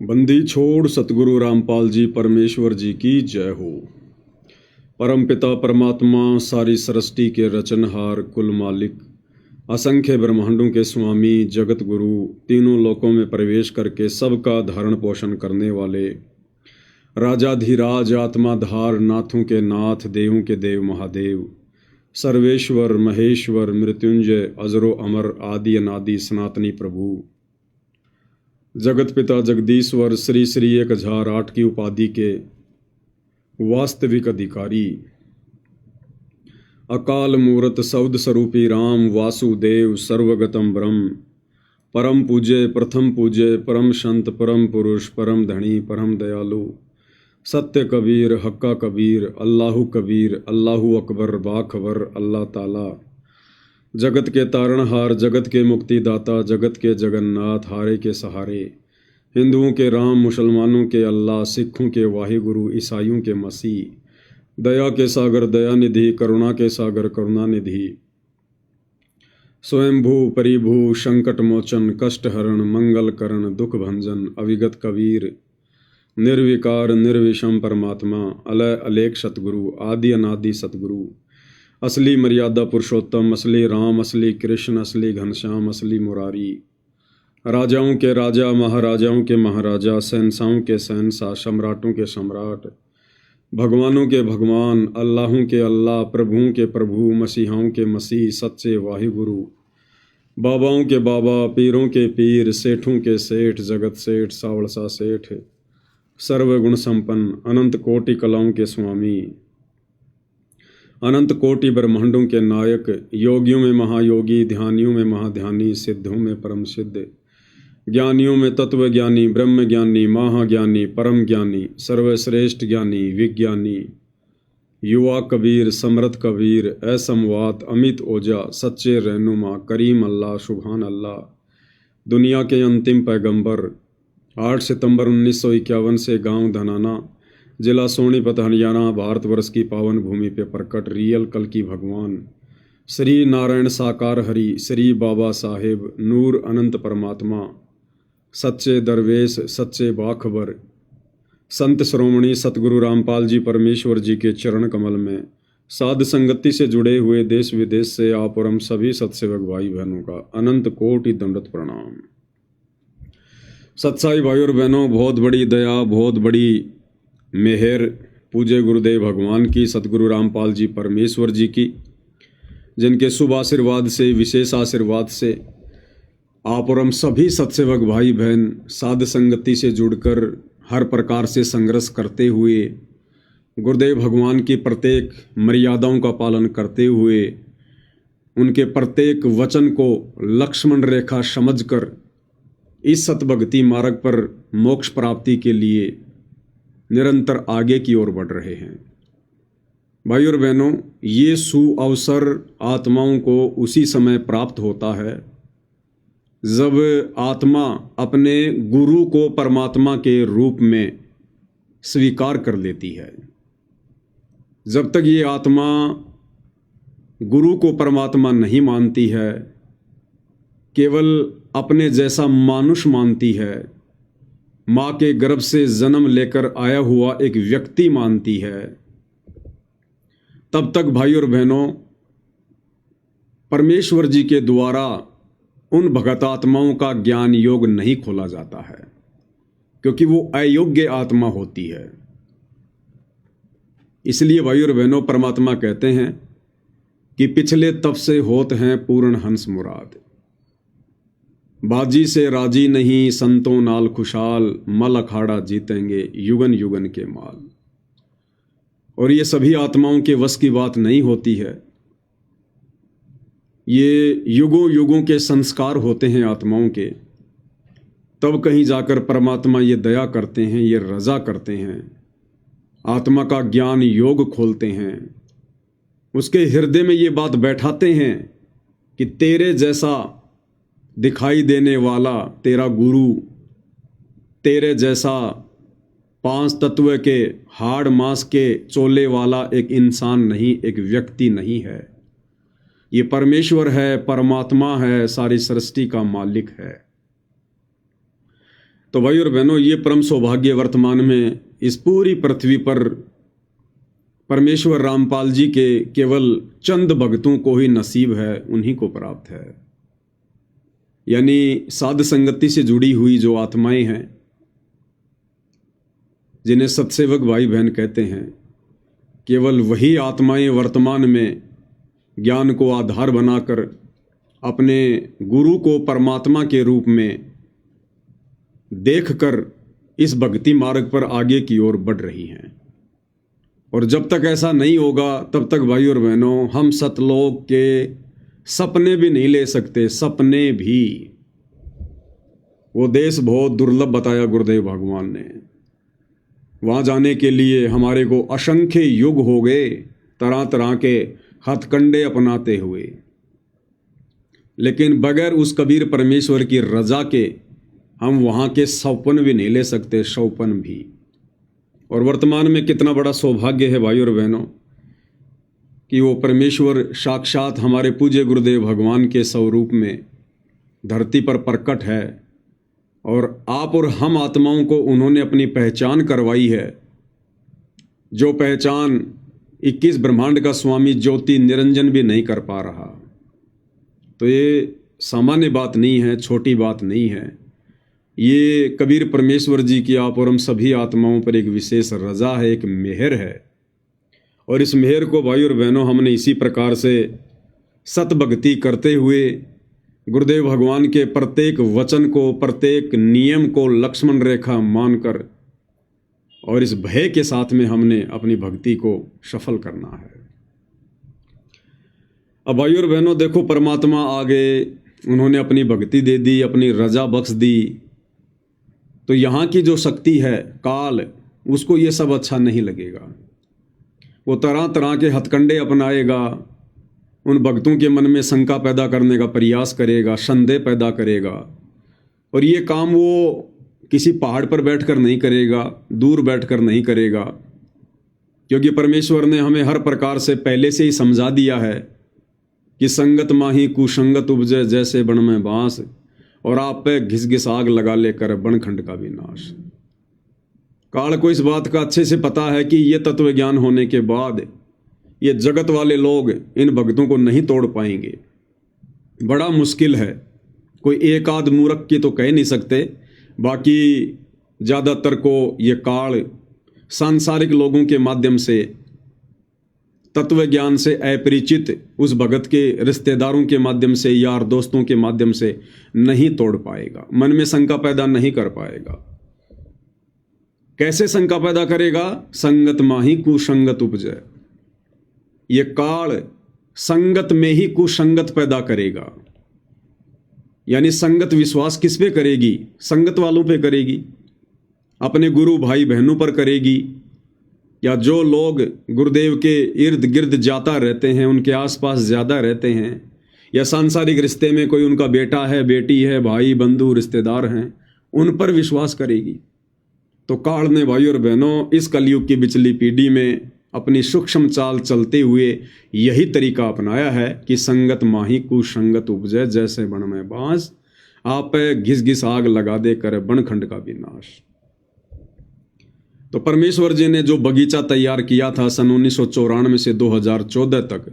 बंदी छोड़ सतगुरु रामपाल जी परमेश्वर जी की जय हो। परम पिता परमात्मा सारी सृष्टि के रचनहार कुल मालिक असंख्य ब्रह्मांडों के स्वामी जगत गुरु तीनों लोकों में प्रवेश करके सबका धारण पोषण करने वाले राजाधिराज आत्माधार नाथों के नाथ देवों के देव महादेव सर्वेश्वर महेश्वर मृत्युंजय अजरो अमर आदि अनादि सनातनी प्रभु जगत पिता जगदीश्वर श्री श्री 1008 की उपाधि के वास्तविक अधिकारी अकाल मूर्त सौद स्वरूपी राम वासुदेव सर्वगतम ब्रह्म परम पूज्य प्रथम पूज्य परम संत परम पुरुष परम धनी परम दयालु सत्य कबीर हक्का कबीर अल्लाहु अकबर बाखबर अल्लाह ताला जगत के तारणहार जगत के मुक्तिदाता जगत के जगन्नाथ हारे के सहारे हिंदुओं के राम मुसलमानों के अल्लाह सिखों के वाहिगुरु ईसाइयों के मसीह दया के सागर दयानिधि करुणा के सागर करुणानिधि स्वयंभू परिभू संकट मोचन कष्ट हरण मंगल करण दुख भंजन अविगत कबीर निर्विकार निर्विषम परमात्मा अलय अलेख सतगुरु आदि अनादि सतगुरु असली मर्यादा पुरुषोत्तम असली राम असली कृष्ण असली घनश्याम असली मुरारी राजाओं के राजा महाराजाओं के महाराजा शहंशाहों के शहंशाह सम्राटों के सम्राट भगवानों के भगवान अल्लाहों के अल्लाह प्रभुओं के प्रभु मसीहाओं के मसीह सच्चे वाहिगुरु बाबाओं के बाबा पीरों के पीर सेठों के सेठ जगत सेठ सावड़सा सेठ सर्वगुण संपन्न अनंत कोटि कलाओं के स्वामी अनंत कोटि ब्रह्मांडों के नायक योगियों में महायोगी ध्यानियों में महाध्यानी सिद्धों में परम सिद्ध ज्ञानियों में तत्व ज्ञानी ब्रह्म ज्ञानी महाज्ञानी परम ज्ञानी सर्वश्रेष्ठ ज्ञानी विज्ञानी युवा कबीर समृद्ध कबीर असमवात अमित ओजा सच्चे रहनुमा करीम अल्लाह सुभान अल्लाह दुनिया के अंतिम पैगंबर 8 सितंबर 1951 से गांव धनाना जिला सोनीपत हरियाणा भारतवर्ष की पावन भूमि पे प्रकट रियल कल की भगवान श्री नारायण साकार हरि श्री बाबा साहेब नूर अनंत परमात्मा सच्चे दरवेश सच्चे बाखबर संत श्रोमणी सतगुरु रामपाल जी परमेश्वर जी के चरण कमल में साध संगति से जुड़े हुए देश विदेश से आप और हम सभी सत्सेवक भाई बहनों का अनंत कोटि दंडवत प्रणाम। सत्साई भाई और बहनों, बहुत बड़ी दया बहुत बड़ी मेहर पूज्य गुरुदेव भगवान की सतगुरु रामपाल जी परमेश्वर जी की, जिनके शुभ आशीर्वाद से विशेष आशीर्वाद से आप और हम सभी सत्सेवक भाई बहन साध संगति से जुड़कर हर प्रकार से संघर्ष करते हुए गुरुदेव भगवान की प्रत्येक मर्यादाओं का पालन करते हुए उनके प्रत्येक वचन को लक्ष्मण रेखा समझकर इस सतभक्ति मार्ग पर मोक्ष प्राप्ति के लिए निरंतर आगे की ओर बढ़ रहे हैं। भाई और बहनों, ये सुअवसर आत्माओं को उसी समय प्राप्त होता है जब आत्मा अपने गुरु को परमात्मा के रूप में स्वीकार कर लेती है। जब तक ये आत्मा गुरु को परमात्मा नहीं मानती है, केवल अपने जैसा मानुष मानती है, माँ के गर्भ से जन्म लेकर आया हुआ एक व्यक्ति मानती है, तब तक भाई और बहनों परमेश्वर जी के द्वारा उन भगत आत्माओं का ज्ञान योग नहीं खोला जाता है, क्योंकि वो अयोग्य आत्मा होती है। इसलिए भाई और बहनों परमात्मा कहते हैं कि पिछले तब से होत हैं पूर्ण हंस मुराद, बाजी से राजी नहीं संतों नाल खुशाल, मल अखाड़ा जीतेंगे युगन युगन के माल। और ये सभी आत्माओं के वश की बात नहीं होती है, ये युगों युगों के संस्कार होते हैं आत्माओं के। तब कहीं जाकर परमात्मा ये दया करते हैं, ये रजा करते हैं, आत्मा का ज्ञान योग खोलते हैं, उसके हृदय में ये बात बैठाते हैं कि तेरे जैसा दिखाई देने वाला तेरा गुरु, तेरे जैसा 5 तत्व के हाड़ मांस के चोले वाला एक इंसान नहीं, एक व्यक्ति नहीं है। ये परमेश्वर है, परमात्मा है, सारी सृष्टि का मालिक है। तो भाई और बहनों, ये परम सौभाग्य वर्तमान में इस पूरी पृथ्वी पर परमेश्वर रामपाल जी के केवल चंद भक्तों को ही नसीब है, उन्हीं को प्राप्त है। यानी साध संगति से जुड़ी हुई जो आत्माएं हैं, जिन्हें सत्सेवक भाई बहन कहते हैं, केवल वही आत्माएं वर्तमान में ज्ञान को आधार बनाकर अपने गुरु को परमात्मा के रूप में देखकर इस भक्ति मार्ग पर आगे की ओर बढ़ रही हैं। और जब तक ऐसा नहीं होगा तब तक भाई और बहनों, हम सतलोक के सपने भी नहीं ले सकते, सपने भी। वो देश बहुत दुर्लभ बताया गुरुदेव भगवान ने। वहाँ जाने के लिए हमारे को असंख्य युग हो गए, तरह तरह के हथकंडे अपनाते हुए, लेकिन बगैर उस कबीर परमेश्वर की रजा के हम वहाँ के सौपन भी नहीं ले सकते, सौपन भी। और वर्तमान में कितना बड़ा सौभाग्य है भाई और बहनों कि वो परमेश्वर साक्षात हमारे पूज्य गुरुदेव भगवान के स्वरूप में धरती पर प्रकट है, और आप और हम आत्माओं को उन्होंने अपनी पहचान करवाई है, जो पहचान 21 ब्रह्मांड का स्वामी ज्योति निरंजन भी नहीं कर पा रहा। तो ये सामान्य बात नहीं है, छोटी बात नहीं है। ये कबीर परमेश्वर जी की आप और हम सभी आत्माओं पर एक विशेष रजा है, एक मेहर है। और इस मेहर को भाई और बहनों, हमने इसी प्रकार से सतभक्ति करते हुए गुरुदेव भगवान के प्रत्येक वचन को, प्रत्येक नियम को लक्ष्मण रेखा मानकर और इस भय के साथ में हमने अपनी भक्ति को सफल करना है। अब भाई और बहनों देखो, परमात्मा आ गए, उन्होंने अपनी भक्ति दे दी, अपनी रजा बख्श दी। तो यहाँ की जो शक्ति है काल, उसको ये सब अच्छा नहीं लगेगा। वो तरह तरह के हथकंडे अपनाएगा, उन भक्तों के मन में शंका पैदा करने का प्रयास करेगा, संदेह पैदा करेगा। और ये काम वो किसी पहाड़ पर बैठकर नहीं करेगा, दूर बैठकर नहीं करेगा, क्योंकि परमेश्वर ने हमें हर प्रकार से पहले से ही समझा दिया है कि संगत माही कुसंगत उपजे जैसे बन में बांस, और आप पे घिस घिस आग लगा लेकर बनखंड का विनाश। काल को इस बात का अच्छे से पता है कि ये तत्व ज्ञान होने के बाद ये जगत वाले लोग इन भक्तों को नहीं तोड़ पाएंगे। बड़ा मुश्किल है, कोई एक आध मूर्ख की तो कह नहीं सकते, बाकी ज़्यादातर को ये काल सांसारिक लोगों के माध्यम से, तत्व ज्ञान से अपरिचित उस भगत के रिश्तेदारों के माध्यम से, यार दोस्तों के माध्यम से नहीं तोड़ पाएगा, मन में शंका पैदा नहीं कर पाएगा। कैसे शंका पैदा करेगा? संगत माही कुसंगत उपजे। ये काल संगत में ही कुसंगत पैदा करेगा। यानी संगत विश्वास किस पे करेगी? संगत वालों पे करेगी, अपने गुरु भाई बहनों पर करेगी, या जो लोग गुरुदेव के इर्द गिर्द जाता रहते हैं, उनके आसपास ज़्यादा रहते हैं, या सांसारिक रिश्ते में कोई उनका बेटा है, बेटी है, भाई बंधु रिश्तेदार हैं, उन पर विश्वास करेगी। तो काल ने भाई और बहनों इस कलयुग की बिचली पीढ़ी में अपनी सूक्ष्म चाल चलते हुए यही तरीका अपनाया है कि संगत माही कुसंगत उपजे जैसे बन में बांस, आप घिस घिस आग लगा दे कर बनखंड का विनाश। तो परमेश्वर जी ने जो बगीचा तैयार किया था सन 1994 से 2014 तक,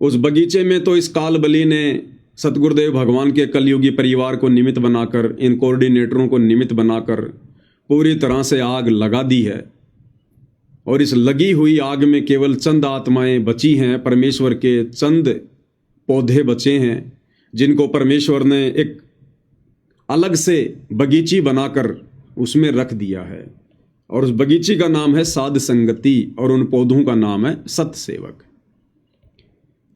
उस बगीचे में तो इस काल बली ने सतगुरुदेव भगवान के कलयुगी परिवार को निमित्त बनाकर, इन कोऑर्डिनेटरों को निमित्त बनाकर पूरी तरह से आग लगा दी है। और इस लगी हुई आग में केवल चंद आत्माएं बची हैं, परमेश्वर के चंद पौधे बचे हैं, जिनको परमेश्वर ने एक अलग से बगीची बनाकर उसमें रख दिया है। और उस बगीची का नाम है साध संगति, और उन पौधों का नाम है सतसेवक।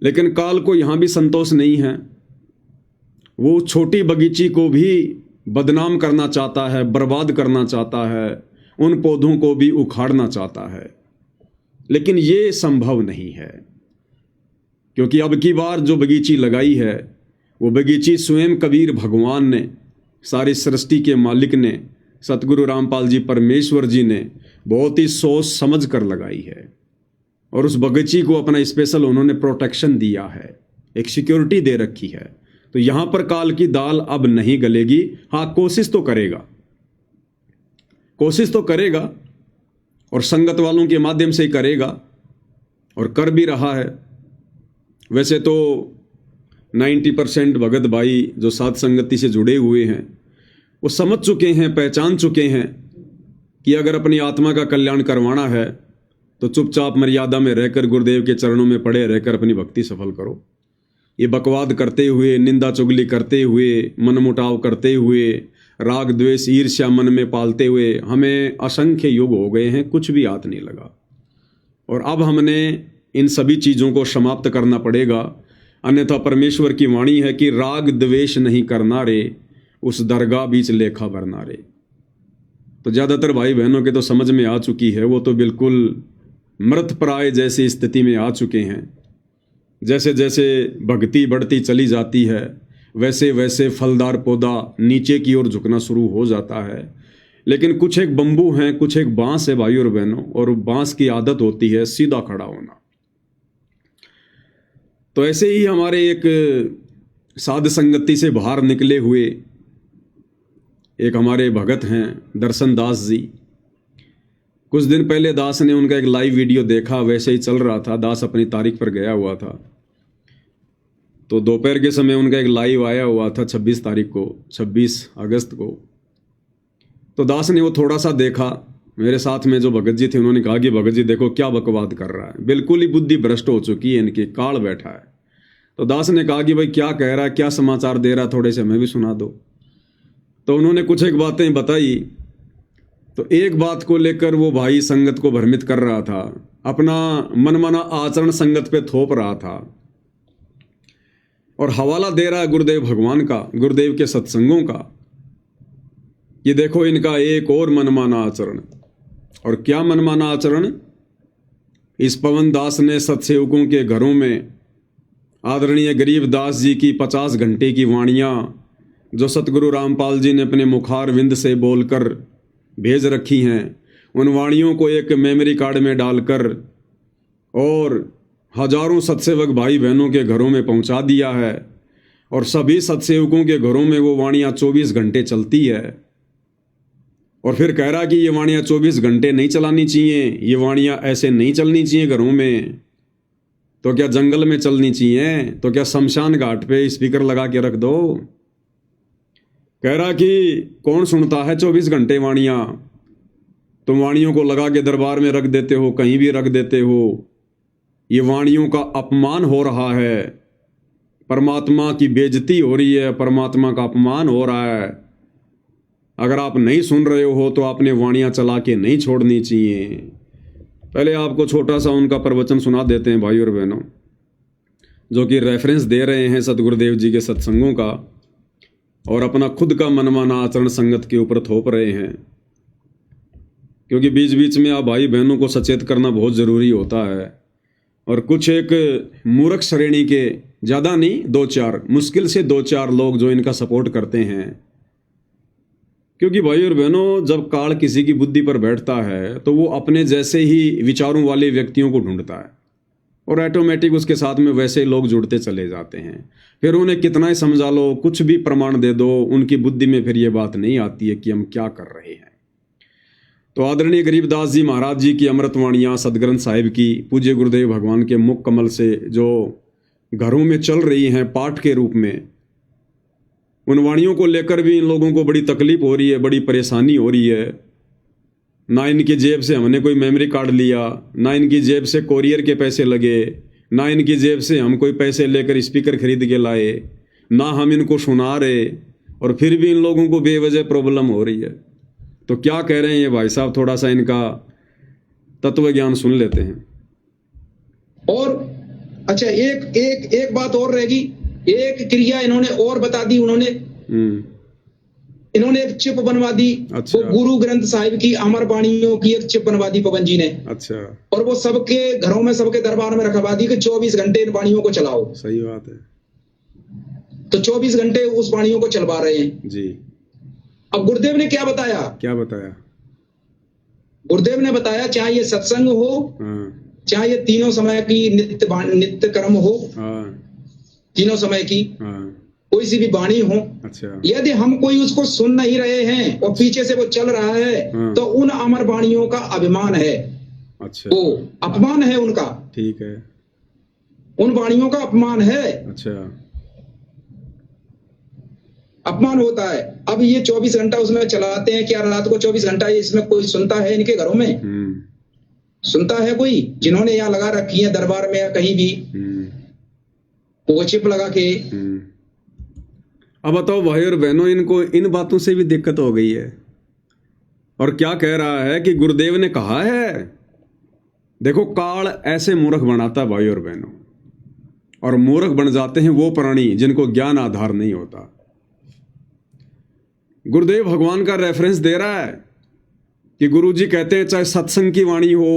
लेकिन काल को यहां भी संतोष नहीं है, वो छोटी बगीची को भी बदनाम करना चाहता है, बर्बाद करना चाहता है, उन पौधों को भी उखाड़ना चाहता है। लेकिन ये संभव नहीं है, क्योंकि अब की बार जो बगीची लगाई है वो बगीची स्वयं कबीर भगवान ने, सारी सृष्टि के मालिक ने, सतगुरु रामपाल जी परमेश्वर जी ने बहुत ही सोच समझ कर लगाई है। और उस बगीची को अपना स्पेशल उन्होंने प्रोटेक्शन दिया है, एक सिक्योरिटी दे रखी है। तो यहाँ पर काल की दाल अब नहीं गलेगी। हाँ, कोशिश तो करेगा, कोशिश तो करेगा और संगत वालों के माध्यम से ही करेगा और कर भी रहा है। वैसे तो 90% भगत भाई जो साध संगति से जुड़े हुए हैं वो समझ चुके हैं, पहचान चुके हैं कि अगर अपनी आत्मा का कल्याण करवाना है तो चुपचाप मर्यादा में रहकर गुरुदेव के चरणों में पड़े रहकर अपनी भक्ति सफल करो। ये बकवाद करते हुए, निंदा चुगली करते हुए, मनमुटाव करते हुए, राग द्वेष ईर्ष्या मन में पालते हुए हमें असंख्य युग हो गए हैं, कुछ भी हाथ नहीं लगा। और अब हमने इन सभी चीज़ों को समाप्त करना पड़ेगा, अन्यथा परमेश्वर की वाणी है कि राग द्वेष नहीं करना रे, उस दरगाह बीच लेखा भरना रे। तो ज़्यादातर भाई बहनों के तो समझ में आ चुकी है, वो तो बिल्कुल मृत प्राय जैसी स्थिति में आ चुके हैं। जैसे जैसे भक्ति बढ़ती चली जाती है वैसे वैसे फलदार पौधा नीचे की ओर झुकना शुरू हो जाता है। लेकिन कुछ एक बंबू हैं, कुछ एक बांस है भाई और बहनों, और बांस की आदत होती है सीधा खड़ा होना। तो ऐसे ही हमारे एक साध संगति से बाहर निकले हुए एक हमारे भगत हैं दर्शन दास जी। कुछ दिन पहले दास ने उनका एक लाइव वीडियो देखा, वैसे ही चल रहा था, दास अपनी तारीख पर गया हुआ था। तो दोपहर के समय उनका एक लाइव आया हुआ था 26 तारीख को, 26 अगस्त को। तो दास ने वो थोड़ा सा देखा। मेरे साथ में जो भगत जी थे उन्होंने कहा कि भगत जी देखो क्या बकवाद कर रहा है, बिल्कुल ही बुद्धि भ्रष्ट हो चुकी है, इनकी काल बैठा है। तो दास ने कहा कि भाई क्या कह रहा है, क्या समाचार दे रहा है, थोड़े से हमें भी सुना दो। तो उन्होंने कुछ एक बातें बताई। तो एक बात को लेकर वो भाई संगत को भ्रमित कर रहा था, अपना मनमाना आचरण संगत पे थोप रहा था और हवाला दे रहा है गुरुदेव भगवान का, गुरुदेव के सत्संगों का। ये देखो इनका एक और मनमाना आचरण। और क्या मनमाना आचरण? इस पवन दास ने सत्सेवकों के घरों में आदरणीय गरीब दास जी की 50 घंटे की वाणियाँ जो सतगुरु रामपाल जी ने अपने मुखार विंद से बोलकर भेज रखी हैं, उन वाणियों को एक मेमोरी कार्ड में डालकर और हजारों सत्सेवक भाई बहनों के घरों में पहुंचा दिया है। और सभी सत्सेवकों के घरों में वो वाणियाँ 24 घंटे चलती है। और फिर कह रहा कि ये वाणियाँ 24 घंटे नहीं चलानी चाहिए, ये वाणियाँ ऐसे नहीं चलनी चाहिए घरों में। तो क्या जंगल में चलनी चाहिए? तो क्या शमशान घाट पे स्पीकर लगा के रख दो? कह रहा कि कौन सुनता है 24 घंटे वाणियाँ? तुम वाणियों को लगा के दरबार में रख देते हो, कहीं भी रख देते हो। ये वाणियों का अपमान हो रहा है, परमात्मा की बेइज्जती हो रही है, परमात्मा का अपमान हो रहा है। अगर आप नहीं सुन रहे हो तो आपने वाणियाँ चला के नहीं छोड़नी चाहिए। पहले आपको छोटा सा उनका प्रवचन सुना देते हैं भाई और बहनों, जो कि रेफरेंस दे रहे हैं सतगुरुदेव जी के सत्संगों का, और अपना खुद का मनमाना आचरण संगत के ऊपर थोप रहे हैं। क्योंकि बीच बीच में आप भाई बहनों को सचेत करना बहुत ज़रूरी होता है। और कुछ एक मूर्ख श्रेणी के, ज़्यादा नहीं, 2-4, मुश्किल से 2-4 लोग जो इनका सपोर्ट करते हैं। क्योंकि भाई और बहनों, जब काल किसी की बुद्धि पर बैठता है तो वो अपने जैसे ही विचारों वाले व्यक्तियों को ढूंढता है और ऑटोमेटिक उसके साथ में वैसे लोग जुड़ते चले जाते हैं। फिर उन्हें कितना ही समझा लो, कुछ भी प्रमाण दे दो, उनकी बुद्धि में फिर ये बात नहीं आती है कि हम क्या कर रहे हैं। तो आदरणीय गरीबदास जी महाराज जी की अमृतवाणियाँ, सदग्रंथ साहिब की, पूज्य गुरुदेव भगवान के मुख कमल से जो घरों में चल रही हैं पाठ के रूप में, उन वाणियों को लेकर भी इन लोगों को बड़ी तकलीफ हो रही है, बड़ी परेशानी हो रही है। ना इनकी जेब से हमने कोई मेमोरी कार्ड लिया, ना इनकी जेब से कोरियर के पैसे लगे, ना इनकी जेब से हम कोई पैसे लेकर स्पीकर खरीद के लाए, ना हम इनको सुना रहे, और फिर भी इन लोगों को बेवजह प्रॉब्लम हो रही है। तो क्या कह रहे हैं ये भाई साहब, थोड़ा सा इनका तत्व ज्ञान सुन लेते हैं। और अच्छा, एक बात और रहेगी, एक क्रिया इन्होंने और बता दी। इन्होंने एक चिप बनवा दी। अच्छा। वो गुरु ग्रंथ साहिब की अमर वाणियों की एक चिप बनवा दी पवन जी ने। अच्छा। और वो सबके घरों में, सबके दरबार में रखवा दी कि 24 घंटे इन वाणियों को चलाओ। सही बात है। तो 24 घंटे उस वाणियों को चलवा रहे हैं जी। अब गुरुदेव ने क्या बताया? गुरुदेव ने बताया, चाहे ये सत्संग हो, चाहे ये तीनों समय की नित्य कर्म हो, तीनों समय की, कोई सी भी वाणी हो, अच्छा यदि हम कोई उसको सुन नहीं रहे हैं और पीछे से वो चल रहा है तो उन अमर वाणियों का अभिमान है, अच्छा वो अपमान है उनका, ठीक है, उन वाणियों का अपमान है, अच्छा अपमान होता है। अब ये 24 घंटा उसमें चलाते हैं, क्या रात को 24 घंटा इसमें कोई सुनता है इनके घरों में? सुनता है कोई? जिन्होंने यहाँ लगा रखी है दरबार में या कहीं भी वो चिप लगा के। अब बताओ भाई और बहनों, इनको इन बातों से भी दिक्कत हो गई है। और क्या कह रहा है कि गुरुदेव ने कहा है। देखो, काल ऐसे मूर्ख बनाता है भाई और बहनों, और मूर्ख बन जाते हैं वो प्राणी जिनको ज्ञान आधार नहीं होता। गुरुदेव भगवान का रेफरेंस दे रहा है कि गुरुजी कहते हैं चाहे सत्संग की वाणी हो,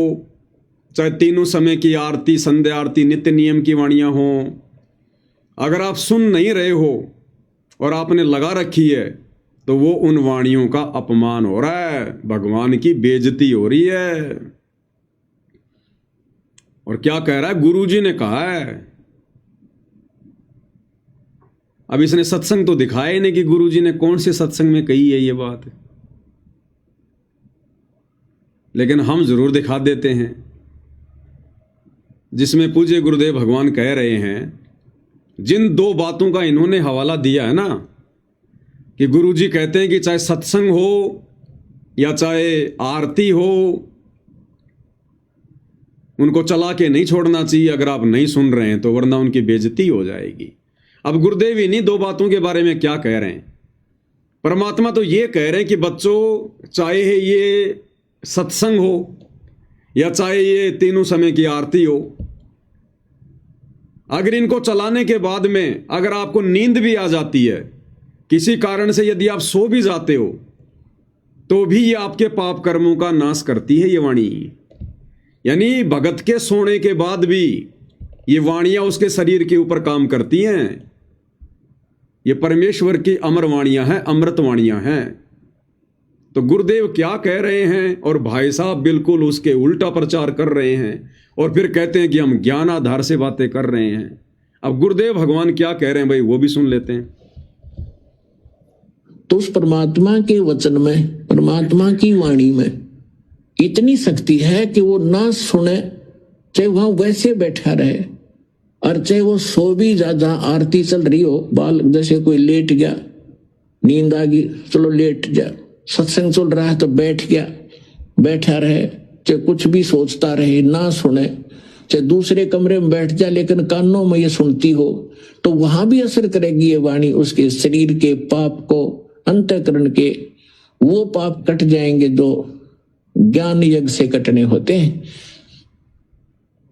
चाहे तीनों समय की आरती, संध्या आरती, नित्य नियम की वाणियां हो, अगर आप सुन नहीं रहे हो और आपने लगा रखी है तो वो उन वाणियों का अपमान हो रहा है, भगवान की बेइज्जती हो रही है। और क्या कह रहा है? गुरुजी ने कहा है। अब इसने सत्संग तो दिखाया ही नहीं कि गुरुजी ने कौन से सत्संग में कही है ये बात, लेकिन हम जरूर दिखा देते हैं जिसमें पूज्य गुरुदेव भगवान कह रहे हैं, जिन दो बातों का इन्होंने हवाला दिया है ना, कि गुरुजी कहते हैं कि चाहे सत्संग हो या चाहे आरती हो, उनको चला के नहीं छोड़ना चाहिए अगर आप नहीं सुन रहे हैं तो, वरना उनकी बेइज्जती हो जाएगी। अब गुरुदेव इन्हीं दो बातों के बारे में क्या कह रहे हैं? परमात्मा तो ये कह रहे हैं कि बच्चों, चाहे ये सत्संग हो या चाहे ये तीनों समय की आरती हो, अगर इनको चलाने के बाद में अगर आपको नींद भी आ जाती है, किसी कारण से यदि आप सो भी जाते हो, तो भी ये आपके पाप कर्मों का नाश करती है ये वाणी। यानी भगत के सोने के बाद भी ये वाणियां उसके शरीर के ऊपर काम करती हैं। ये परमेश्वर की अमर वाणियां हैं, अमृत वाणियां हैं। तो गुरुदेव क्या कह रहे हैं और भाई साहब बिल्कुल उसके उल्टा प्रचार कर रहे हैं, और फिर कहते हैं कि हम ज्ञान आधार से बातें कर रहे हैं। अब गुरुदेव भगवान क्या कह रहे हैं भाई, वो भी सुन लेते हैं। तो उस परमात्मा के वचन में, परमात्मा की वाणी में इतनी शक्ति है कि वो ना सुने, चाहे वहां वैसे बैठा रहे, और चाहे वो सो भी जा, जहां आरती चल रही हो, बाल जैसे कोई लेट गया, नींद आ गई, चलो लेट जा, सत्संग चल रहा है तो बैठ गया, बैठा रहे, चाहे कुछ भी सोचता रहे, ना सुने, चाहे दूसरे कमरे में बैठ जा लेकिन कानों में ये सुनती हो, तो वहां भी असर करेगी ये वाणी, उसके शरीर के पाप को, अंतःकरण के वो पाप कट जाएंगे जो ज्ञान यज्ञ से कटने होते हैं।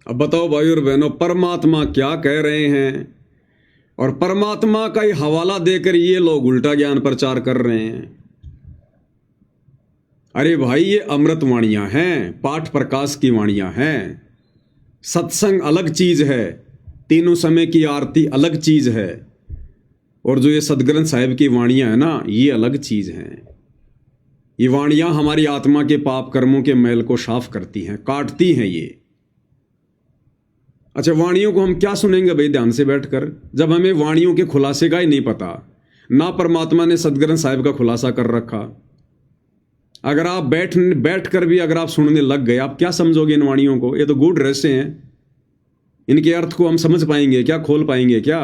अब बताओ भाई और बहनों, परमात्मा क्या कह रहे हैं, और परमात्मा का ही हवाला देकर ये लोग उल्टा ज्ञान प्रचार कर रहे हैं। अरे भाई, ये अमृत वाणियां हैं, पाठ प्रकाश की वाणियां हैं। सत्संग अलग चीज है, तीनों समय की आरती अलग चीज है, और जो ये सदग्रंथ साहिब की वाणियां है ना, ये अलग चीज हैं। ये वाणियां हमारी आत्मा के पाप कर्मों के मैल को साफ करती हैं, काटती हैं ये। अच्छा, वाणियों को हम क्या सुनेंगे भाई ध्यान से बैठकर, जब हमें वाणियों के खुलासे का ही नहीं पता, ना परमात्मा ने सदग्रंथ साहिब का खुलासा कर रखा। अगर आप बैठ कर भी अगर आप सुनने लग गए, आप क्या समझोगे इन वाणियों को? ये तो गूढ़ रहस्य हैं, इनके अर्थ को हम समझ पाएंगे क्या, खोल पाएंगे क्या?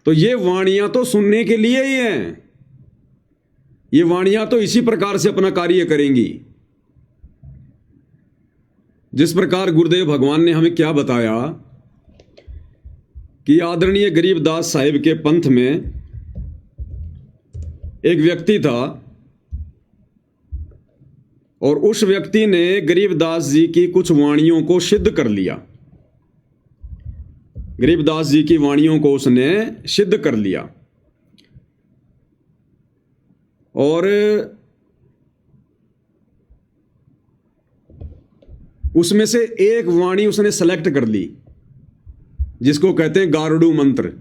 तो ये वाणियां तो सुनने के लिए ही हैं, ये वाणियां तो इसी प्रकार से अपना कार्य करेंगी। जिस प्रकार गुरुदेव भगवान ने हमें क्या बताया कि आदरणीय गरीबदास साहिब के पंथ में एक व्यक्ति था, और उस व्यक्ति ने गरीबदास जी की कुछ वाणियों को सिद्ध कर लिया। गरीबदास जी की वाणियों को उसने सिद्ध कर लिया, और उसमें से एक वाणी उसने सेलेक्ट कर ली, जिसको कहते हैं गारुड़ू मंत्र,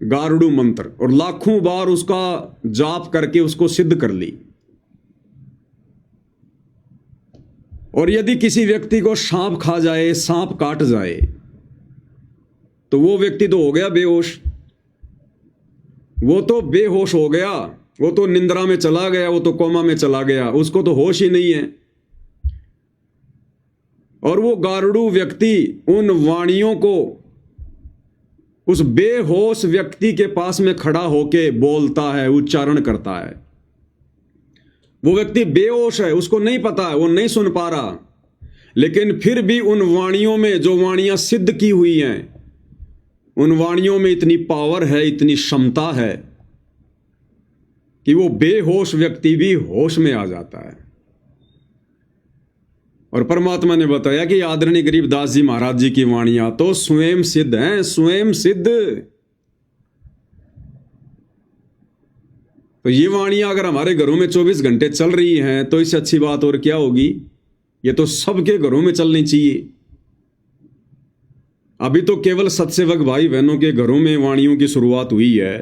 गारुड़ू मंत्र, और लाखों बार उसका जाप करके उसको सिद्ध कर ली। और यदि किसी व्यक्ति को सांप खा जाए, सांप काट जाए, तो वो व्यक्ति तो हो गया बेहोश, वो तो बेहोश हो गया, वो तो निंद्रा में चला गया, वो तो कोमा में चला गया, उसको तो होश ही नहीं है। और वो गारुड़ू व्यक्ति उन वाणियों को उस बेहोश व्यक्ति के पास में खड़ा होके बोलता है, उच्चारण करता है। वो व्यक्ति बेहोश है, उसको नहीं पता है, वो नहीं सुन पा रहा, लेकिन फिर भी उन वाणियों में, जो वाणियां सिद्ध की हुई हैं, उन वाणियों में इतनी पावर है, इतनी क्षमता है कि वो बेहोश व्यक्ति भी होश में आ जाता है। और परमात्मा ने बताया कि आदरणीय गरीबदास जी महाराज जी की वाणियां तो स्वयं सिद्ध हैं, स्वयं सिद्ध। तो ये वाणियां अगर हमारे घरों में 24 घंटे चल रही हैं तो इससे अच्छी बात और क्या होगी। ये तो सबके घरों में चलनी चाहिए। अभी तो केवल सत्सेवक भाई बहनों के घरों में वाणियों की शुरुआत हुई है।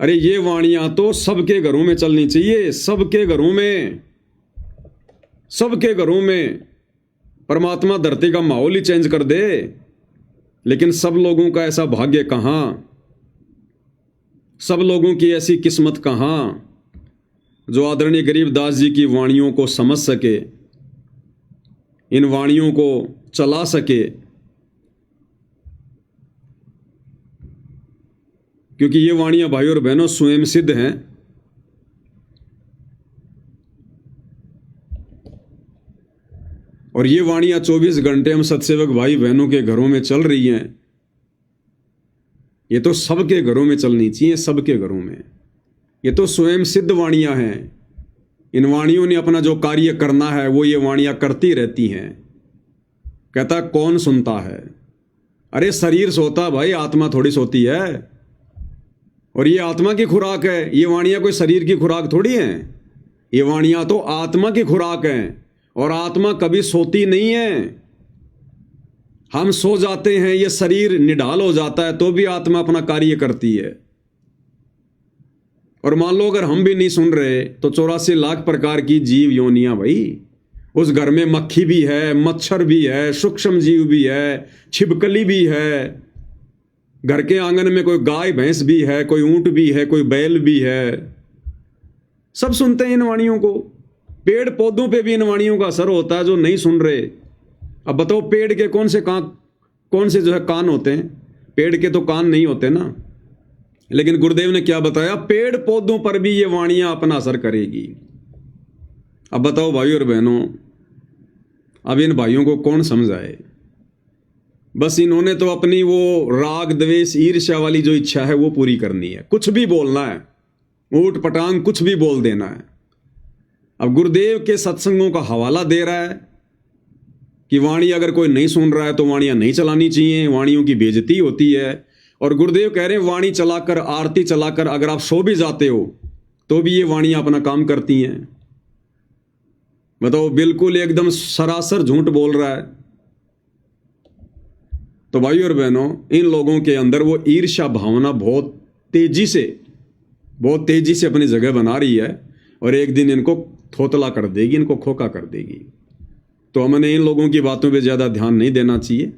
अरे ये वाणियां तो सबके घरों में चलनी चाहिए, सबके घरों में, सबके घरों में। परमात्मा धरती का माहौल ही चेंज कर दे, लेकिन सब लोगों का ऐसा भाग्य कहां, सब लोगों की ऐसी किस्मत कहां जो आदरणीय गरीबदास जी की वाणियों को समझ सके, इन वाणियों को चला सके। क्योंकि ये वाणियां भाई और बहनों स्वयं सिद्ध हैं। और ये वाणियां 24 घंटे हम सत्सेवक भाई बहनों के घरों में चल रही हैं। ये तो सबके घरों में चलनी चाहिए, सबके घरों में। ये तो स्वयं सिद्ध वाणियां हैं। इन वाणियों ने अपना जो कार्य करना है वो ये वाणियां करती रहती हैं। कहता कौन सुनता है? अरे शरीर सोता भाई, आत्मा थोड़ी सोती है। और ये आत्मा की खुराक है। ये वाणियां कोई शरीर की खुराक थोड़ी है। ये वाणियां तो आत्मा की खुराक हैं। और आत्मा कभी सोती नहीं है। हम सो जाते हैं, ये शरीर निढाल हो जाता है, तो भी आत्मा अपना कार्य करती है। और मान लो अगर हम भी नहीं सुन रहे तो 84 लाख प्रकार की जीव योनियां भाई। उस घर में मक्खी भी है, मच्छर भी है, सूक्ष्म जीव भी है, छिपकली भी है। घर के आंगन में कोई गाय भैंस भी है, कोई ऊंट भी है, कोई बैल भी है। सब सुनते हैं इन वाणियों को। पेड़ पौधों पे भी इन वाणियों का असर होता है जो नहीं सुन रहे। अब बताओ पेड़ के कौन से जो है कान होते हैं? पेड़ के तो कान नहीं होते ना। लेकिन गुरुदेव ने क्या बताया? पेड़ पौधों पर भी ये वाणियां अपना असर करेगी। अब बताओ भाई और बहनों, अब इन भाइयों को कौन समझाए? बस इन्होंने तो अपनी वो राग द्वेष ईर्ष्या वाली जो इच्छा है वो पूरी करनी है। कुछ भी बोलना है, ऊट पटांग कुछ भी बोल देना है। अब गुरुदेव के सत्संगों का हवाला दे रहा है कि वाणी अगर कोई नहीं सुन रहा है तो वाणियां नहीं चलानी चाहिए, वाणियों की बेइज्जती होती है। और गुरुदेव कह रहे हैं वाणी चलाकर, आरती चलाकर अगर आप सो भी जाते हो तो भी ये वाणियां अपना काम करती हैं। बताओ, बिल्कुल एकदम सरासर झूठ बोल रहा है। तो भाई और बहनों, इन लोगों के अंदर वो ईर्ष्या भावना बहुत तेजी से अपनी जगह बना रही है और एक दिन इनको थोतला कर देगी, इनको खोखा कर देगी। तो हमने इन लोगों की बातों पे ज़्यादा ध्यान नहीं देना चाहिए।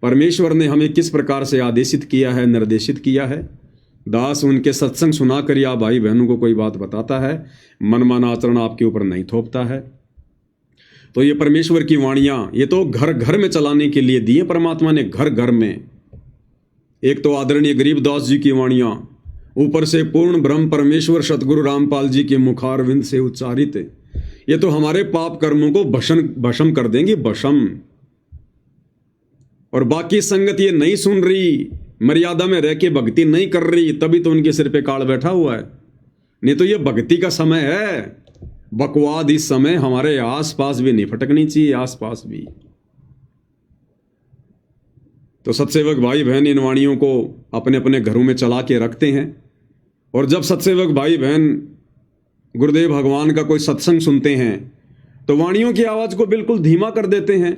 परमेश्वर ने हमें किस प्रकार से आदेशित किया है, निर्देशित किया है। दास उनके सत्संग सुनाकर या भाई बहनों को कोई बात बताता है, मनमाना आचरण आपके ऊपर नहीं थोपता है। तो ये परमेश्वर की वाणियां, ये तो घर घर में चलाने के लिए दी है परमात्मा ने, घर घर में। एक तो आदरणीय गरीबदास जी की वाणियां, ऊपर से पूर्ण ब्रह्म परमेश्वर सतगुरु रामपाल जी के मुखारविंद से उच्चारित, ये तो हमारे पाप कर्मों को भस्म कर देंगी, भस्म। और बाकी संगत ये नहीं सुन रही, मर्यादा में रह के भक्ति नहीं कर रही, तभी तो उनके सिर पे काल बैठा हुआ है। नहीं तो ये भक्ति का समय है। बकवाद इस समय हमारे आसपास भी नहीं फटकनी चाहिए, आसपास भी। तो सत्सेवक भाई बहन इन वाणियों को अपने अपने घरों में चला के रखते हैं। और जब सत्सेवक भाई बहन गुरुदेव भगवान का कोई सत्संग सुनते हैं तो वाणियों की आवाज़ को बिल्कुल धीमा कर देते हैं,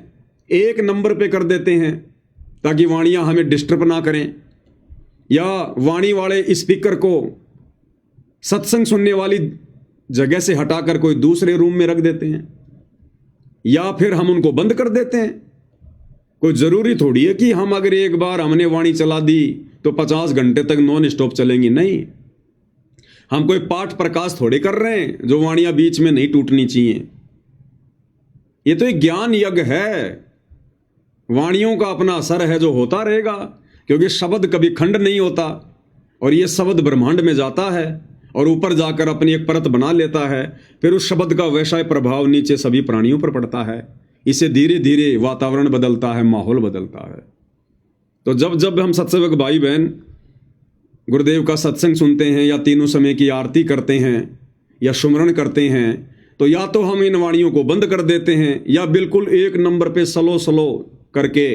1 नंबर पे कर देते हैं, ताकि वाणियां हमें डिस्टर्ब ना करें। या वाणी वाले स्पीकर को सत्संग सुनने वाली जगह से हटाकर कोई दूसरे रूम में रख देते हैं, या फिर हम उनको बंद कर देते हैं। कोई ज़रूरी थोड़ी है कि हम अगर एक बार हमने वाणी चला दी तो 50 घंटे तक नॉन स्टॉप चलेंगी। नहीं, हम कोई पाठ प्रकाश थोड़े कर रहे हैं जो वाणियां बीच में नहीं टूटनी चाहिए। ये तो एक ज्ञान यज्ञ है। वाणियों का अपना असर है जो होता रहेगा, क्योंकि शब्द कभी खंड नहीं होता और ये शब्द ब्रह्मांड में जाता है और ऊपर जाकर अपनी एक परत बना लेता है। फिर उस शब्द का वैसा प्रभाव नीचे सभी प्राणियों पर पड़ता है। इससे धीरे धीरे वातावरण बदलता है, माहौल बदलता है। तो जब जब हम सत्संग भाई बहन गुरुदेव का सत्संग सुनते हैं या तीनों समय की आरती करते हैं या सुमरण करते हैं, तो या तो हम इन वाणियों को बंद कर देते हैं या बिल्कुल एक नंबर पे स्लो स्लो करके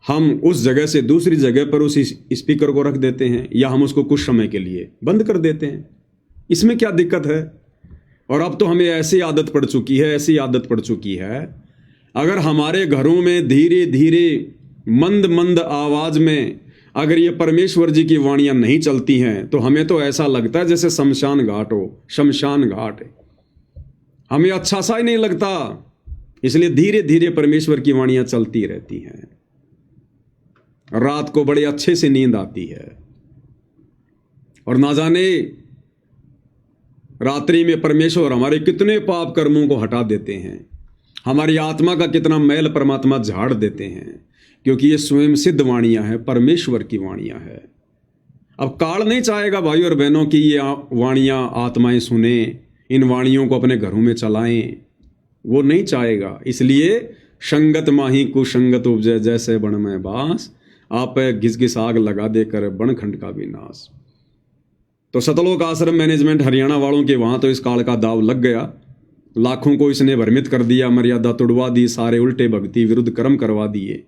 हम उस जगह से दूसरी जगह पर उस स्पीकर को रख देते हैं, या हम उसको कुछ समय के लिए बंद कर देते हैं। इसमें क्या दिक्कत है? और अब तो हमें ऐसी आदत पड़ चुकी है, ऐसी आदत पड़ चुकी है, अगर हमारे घरों में धीरे धीरे मंद मंद आवाज में अगर ये परमेश्वर जी की वाणियां नहीं चलती हैं तो हमें तो ऐसा लगता है जैसे शमशान घाट हो, शमशान घाट। हमें अच्छा सा ही नहीं लगता। इसलिए धीरे धीरे परमेश्वर की वाणियां चलती रहती हैं। रात को बड़े अच्छे से नींद आती है और ना जाने रात्रि में परमेश्वर हमारे कितने पाप कर्मों को हटा देते हैं, हमारी आत्मा का कितना मैल परमात्मा झाड़ देते हैं, क्योंकि ये स्वयं सिद्ध वाणियां हैं, परमेश्वर की वाणियां हैं। अब काल नहीं चाहेगा भाई और बहनों की ये वाणियां आत्माएं सुने, इन वाणियों को अपने घरों में चलाएं, वो नहीं चाहेगा। इसलिए संगत माही कुसंगत उपजे, जैसे बन में बास, आप घिस घिस आग लगा देकर बनखंड का विनाश। तो सतलोक आश्रम मैनेजमेंट हरियाणा वालों के वहां तो इस काल का दाव लग गया। लाखों को इसने भ्रमित कर दिया, मर्यादा तुड़वा दी, सारे उल्टे भक्ति विरुद्ध कर्म करवा दिए।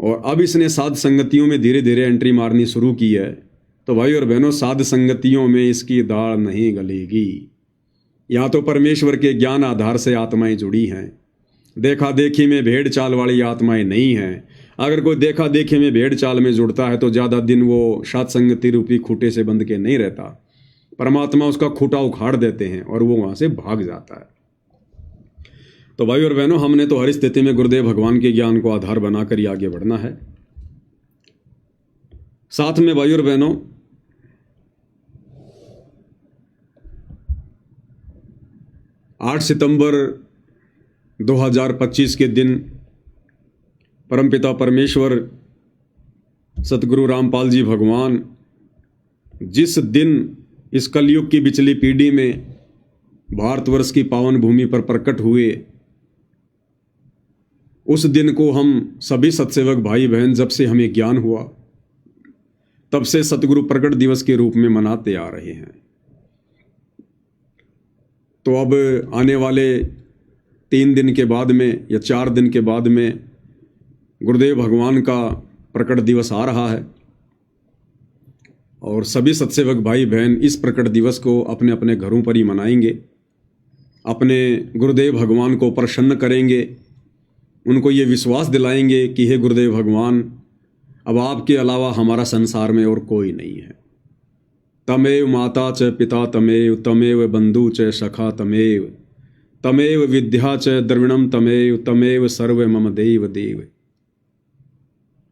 और अब इसने साध संगतियों में धीरे धीरे एंट्री मारनी शुरू की है। तो भाई और बहनों, साध संगतियों में इसकी दाल नहीं गलेगी। यहाँ तो परमेश्वर के ज्ञान आधार से आत्माएं जुड़ी हैं, देखा देखी में भेड़ चाल वाली आत्माएं नहीं हैं। अगर कोई देखा देखी में भेड़ चाल में जुड़ता है तो ज़्यादा दिन वो साध संगति रूपी खूटे से बंध के नहीं रहता। परमात्मा उसका खूटा उखाड़ देते हैं और वो वहाँ से भाग जाता है। तो भाई और बहनों, हमने तो हर स्थिति में गुरुदेव भगवान के ज्ञान को आधार बनाकर ही आगे बढ़ना है। साथ में भाई और बहनों, आठ सितंबर 2025 के दिन परमपिता परमेश्वर सतगुरु रामपाल जी भगवान जिस दिन इस कलयुग की बिचली पीढ़ी में भारतवर्ष की पावन भूमि पर प्रकट हुए, उस दिन को हम सभी सत्सेवक भाई बहन, जब से हमें ज्ञान हुआ तब से सतगुरु प्रकट दिवस के रूप में मनाते आ रहे हैं। तो अब आने वाले 3 दिन के बाद में या 4 दिन के बाद में गुरुदेव भगवान का प्रकट दिवस आ रहा है और सभी सत्सेवक भाई बहन इस प्रकट दिवस को अपने अपने घरों पर ही मनाएंगे, अपने गुरुदेव भगवान को प्रसन्न करेंगे, उनको ये विश्वास दिलाएंगे कि हे गुरुदेव भगवान, अब आपके अलावा हमारा संसार में और कोई नहीं है। तमेव माता च पिता तमेव, तमेव बंधु च सखा तमेव, तमेव विद्या च द्रविणम तमेव, तमेव सर्व मम देव देव।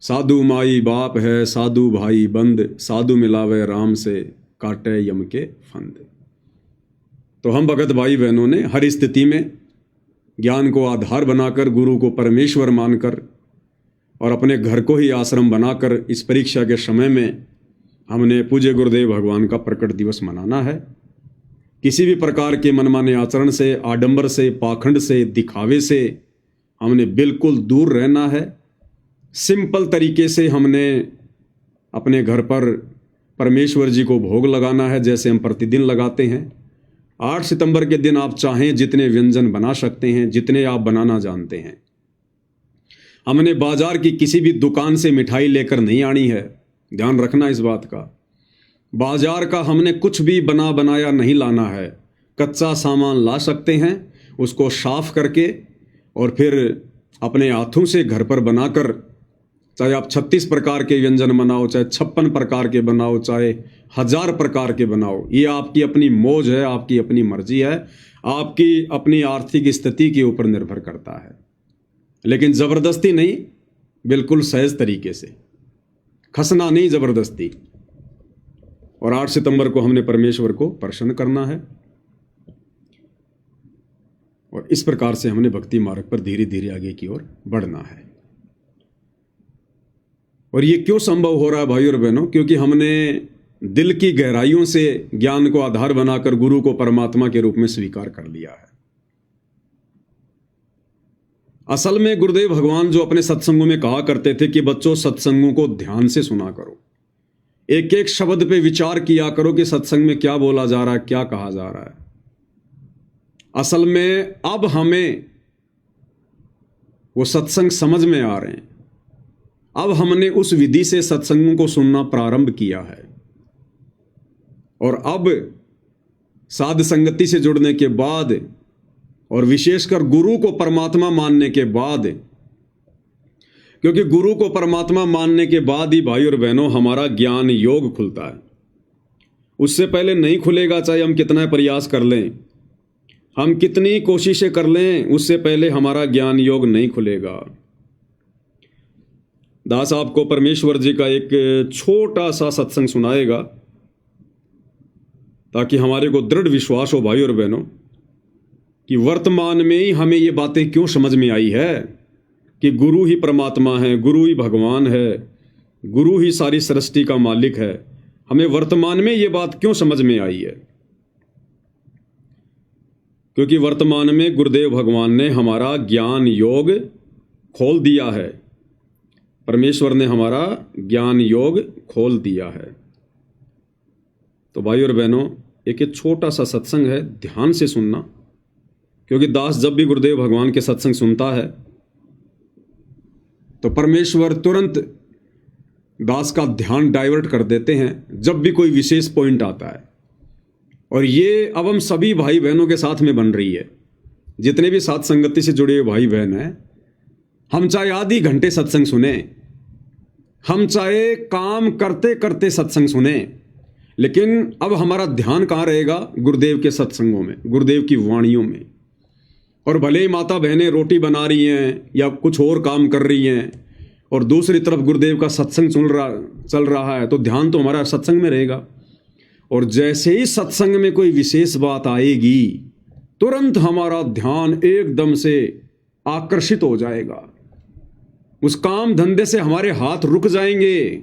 साधु माई बाप है, साधु भाई बंद, साधु मिलावे राम से, काटे यम के फंद। तो हम भगत भाई बहनों ने हर स्थिति में ज्ञान को आधार बनाकर, गुरु को परमेश्वर मानकर और अपने घर को ही आश्रम बनाकर इस परीक्षा के समय में हमने पूज्य गुरुदेव भगवान का प्रकट दिवस मनाना है। किसी भी प्रकार के मनमाने आचरण से, आडंबर से, पाखंड से, दिखावे से हमने बिल्कुल दूर रहना है। सिंपल तरीके से हमने अपने घर पर परमेश्वर जी को भोग लगाना है, जैसे हम प्रतिदिन लगाते हैं। 8 सितंबर के दिन आप चाहें जितने व्यंजन बना सकते हैं, जितने आप बनाना जानते हैं। हमने बाजार की किसी भी दुकान से मिठाई लेकर नहीं आनी है, ध्यान रखना इस बात का। बाजार का हमने कुछ भी बना बनाया नहीं लाना है। कच्चा सामान ला सकते हैं, उसको साफ करके और फिर अपने हाथों से घर पर बनाकर, चाहे आप 36 प्रकार के व्यंजन बनाओ, चाहे 56 प्रकार के बनाओ, चाहे 1000 प्रकार के बनाओ, ये आपकी अपनी मौज है, आपकी अपनी मर्जी है, आपकी अपनी आर्थिक स्थिति के ऊपर निर्भर करता है। लेकिन जबरदस्ती नहीं, बिल्कुल सहज तरीके से, खसना नहीं, जबरदस्ती। और 8 सितंबर को हमने परमेश्वर को प्रसन्न करना है और इस प्रकार से हमने भक्ति मार्ग पर धीरे धीरे आगे की ओर बढ़ना है। और ये क्यों संभव हो रहा है भाइयों और बहनों? क्योंकि हमने दिल की गहराइयों से ज्ञान को आधार बनाकर गुरु को परमात्मा के रूप में स्वीकार कर लिया है। असल में गुरुदेव भगवान जो अपने सत्संगों में कहा करते थे कि बच्चों सत्संगों को ध्यान से सुना करो, एक एक शब्द पे विचार किया करो कि सत्संग में क्या बोला जा रहा है, क्या कहा जा रहा है। असल में अब हमें वो सत्संग समझ में आ रहे हैं। अब हमने उस विधि से सत्संगों को सुनना प्रारंभ किया है और अब साध संगति से जुड़ने के बाद और विशेषकर गुरु को परमात्मा मानने के बाद, क्योंकि गुरु को परमात्मा मानने के बाद ही भाई और बहनों हमारा ज्ञान योग खुलता है। उससे पहले नहीं खुलेगा, चाहे हम कितना प्रयास कर लें, हम कितनी कोशिशें कर लें, उससे पहले हमारा ज्ञान योग नहीं खुलेगा। दास आपको परमेश्वर जी का एक छोटा सा सत्संग सुनाएगा ताकि हमारे को दृढ़ विश्वास हो भाई और बहनों कि वर्तमान में ही हमें ये बातें क्यों समझ में आई है कि गुरु ही परमात्मा है, गुरु ही भगवान है, गुरु ही सारी सृष्टि का मालिक है। हमें वर्तमान में ये बात क्यों समझ में आई है? क्योंकि वर्तमान में गुरुदेव भगवान ने हमारा ज्ञान योग खोल दिया है। परमेश्वर ने हमारा ज्ञान योग खोल दिया है। तो भाई और बहनों, एक छोटा सा सत्संग है, ध्यान से सुनना, क्योंकि दास जब भी गुरुदेव भगवान के सत्संग सुनता है तो परमेश्वर तुरंत दास का ध्यान डाइवर्ट कर देते हैं जब भी कोई विशेष पॉइंट आता है। और ये अब हम सभी भाई बहनों के साथ में बन रही है। जितने भी साथ संगति से जुड़े हुए भाई बहन हैं, हम चाहे आधी घंटे सत्संग सुने, हम चाहे काम करते करते सत्संग सुने, लेकिन अब हमारा ध्यान कहाँ रहेगा? गुरुदेव के सत्संगों में, गुरुदेव की वाणियों में। और भले ही माता बहनें रोटी बना रही हैं या कुछ और काम कर रही हैं और दूसरी तरफ गुरुदेव का सत्संग चल रहा है, तो ध्यान तो हमारा सत्संग में रहेगा। और जैसे ही सत्संग में कोई विशेष बात आएगी, तुरंत हमारा ध्यान एकदम से आकर्षित हो जाएगा। उस काम धंधे से हमारे हाथ रुक जाएंगे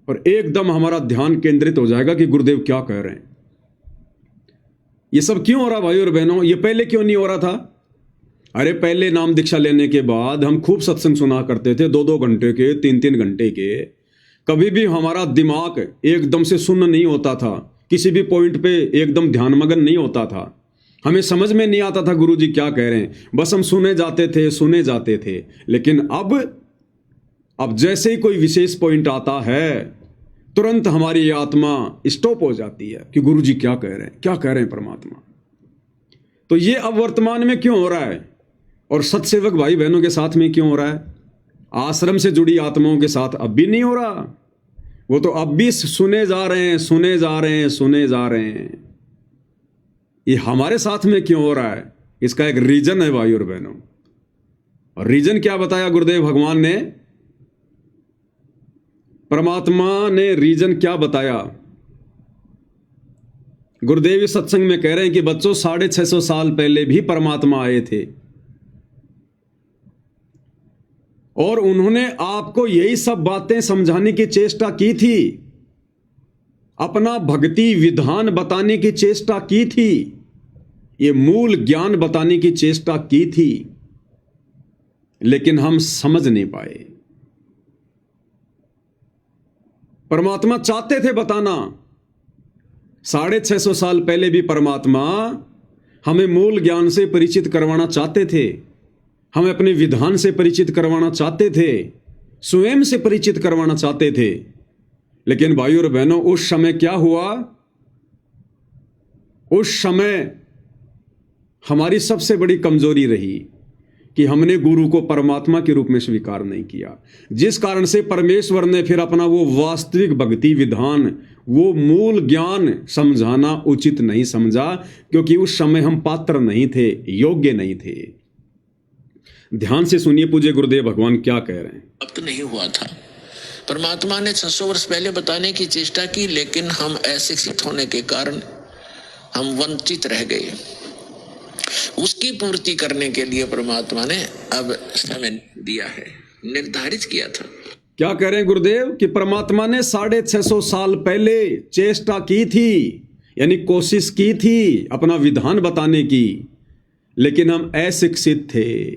और एकदम हमारा ध्यान केंद्रित हो जाएगा कि गुरुदेव क्या कह रहे हैं। ये सब क्यों हो रहा भाई और बहनों? ये पहले क्यों नहीं हो रहा था? अरे पहले नाम दीक्षा लेने के बाद हम खूब सत्संग सुना करते थे, 2-2 घंटे के, 3-3 घंटे के। कभी भी हमारा दिमाग एकदम से सुन्न नहीं होता था, किसी भी पॉइंट पे एकदम ध्यानमग्न नहीं होता था। हमें समझ में नहीं आता था गुरुजी क्या कह रहे हैं, बस हम सुने जाते थे। लेकिन अब जैसे ही कोई विशेष पॉइंट आता है, तुरंत हमारी आत्मा स्टॉप हो जाती है कि गुरुजी क्या कह रहे हैं परमात्मा। तो ये अब वर्तमान में क्यों हो रहा है? और सत्सेवक भाई बहनों के साथ में क्यों हो रहा है? आश्रम से जुड़ी आत्माओं के साथ अब भी नहीं हो रहा। वो तो अब भी सुने जा रहे हैं। ये हमारे साथ में क्यों हो रहा है? इसका एक रीजन है भाई और बहनों। और रीजन क्या बताया गुरुदेव भगवान ने? परमात्मा ने रीजन क्या बताया? गुरुदेव इस सत्संग में कह रहे हैं कि बच्चों 650 साल पहले भी परमात्मा आए थे और उन्होंने आपको यही सब बातें समझाने की चेष्टा की थी, अपना भक्ति विधान बताने की चेष्टा की थी, ये मूल ज्ञान बताने की चेष्टा की थी, लेकिन हम समझ नहीं पाए। परमात्मा चाहते थे बताना, 650 साल पहले भी परमात्मा हमें मूल ज्ञान से परिचित करवाना चाहते थे, हमें अपने विधान से परिचित करवाना चाहते थे, स्वयं से परिचित करवाना चाहते थे। लेकिन भाइयों और बहनों, उस समय क्या हुआ? उस समय हमारी सबसे बड़ी कमजोरी रही कि हमने गुरु को परमात्मा के रूप में स्वीकार नहीं किया, जिस कारण से परमेश्वर ने फिर अपना वो वास्तविक भक्ति विधान, वो मूल ज्ञान समझाना उचित नहीं समझा, क्योंकि उस समय हम पात्र नहीं थे, योग्य नहीं थे। ध्यान से सुनिए पूज्य गुरुदेव भगवान क्या कह रहे हैं। प्राप्त नहीं हुआ था। परमात्मा ने 600 वर्ष पहले बताने की चेष्टा की, लेकिन हम अशिक्षित होने के कारण हम वंचित रह गए। उसकी पूर्ति करने के लिए परमात्मा ने अब समय दिया है, निर्धारित किया था। क्या कह रहे हैं गुरुदेव कि परमात्मा ने 650 साल पहले चेष्टा की थी, यानी कोशिश की थी अपना विधान बताने की, लेकिन हम अशिक्षित थे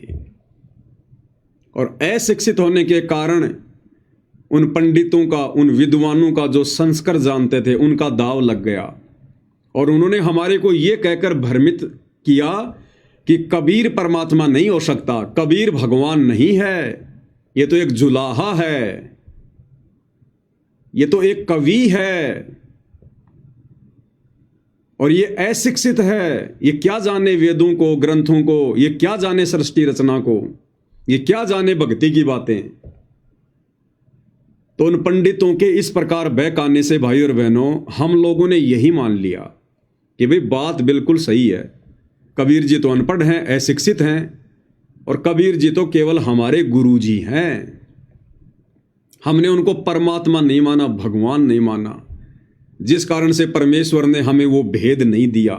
और अशिक्षित होने के कारण उन पंडितों का, उन विद्वानों का जो संस्कार जानते थे, उनका दाव लग गया और उन्होंने हमारे को ये कहकर भ्रमित किया कि कबीर परमात्मा नहीं हो सकता, कबीर भगवान नहीं है, ये तो एक जुलाहा है, ये तो एक कवि है और ये अशिक्षित है, ये क्या जाने वेदों को, ग्रंथों को, ये क्या जाने सृष्टि रचना को, ये क्या जाने भक्ति की बातें। तो उन पंडितों के इस प्रकार बहकाने से भाई और बहनों हम लोगों ने यही मान लिया कि भाई बात बिल्कुल सही है, कबीर जी तो अनपढ़ हैं, अशिक्षित हैं और कबीर जी तो केवल हमारे गुरु जी हैं। हमने उनको परमात्मा नहीं माना, भगवान नहीं माना, जिस कारण से परमेश्वर ने हमें वो भेद नहीं दिया,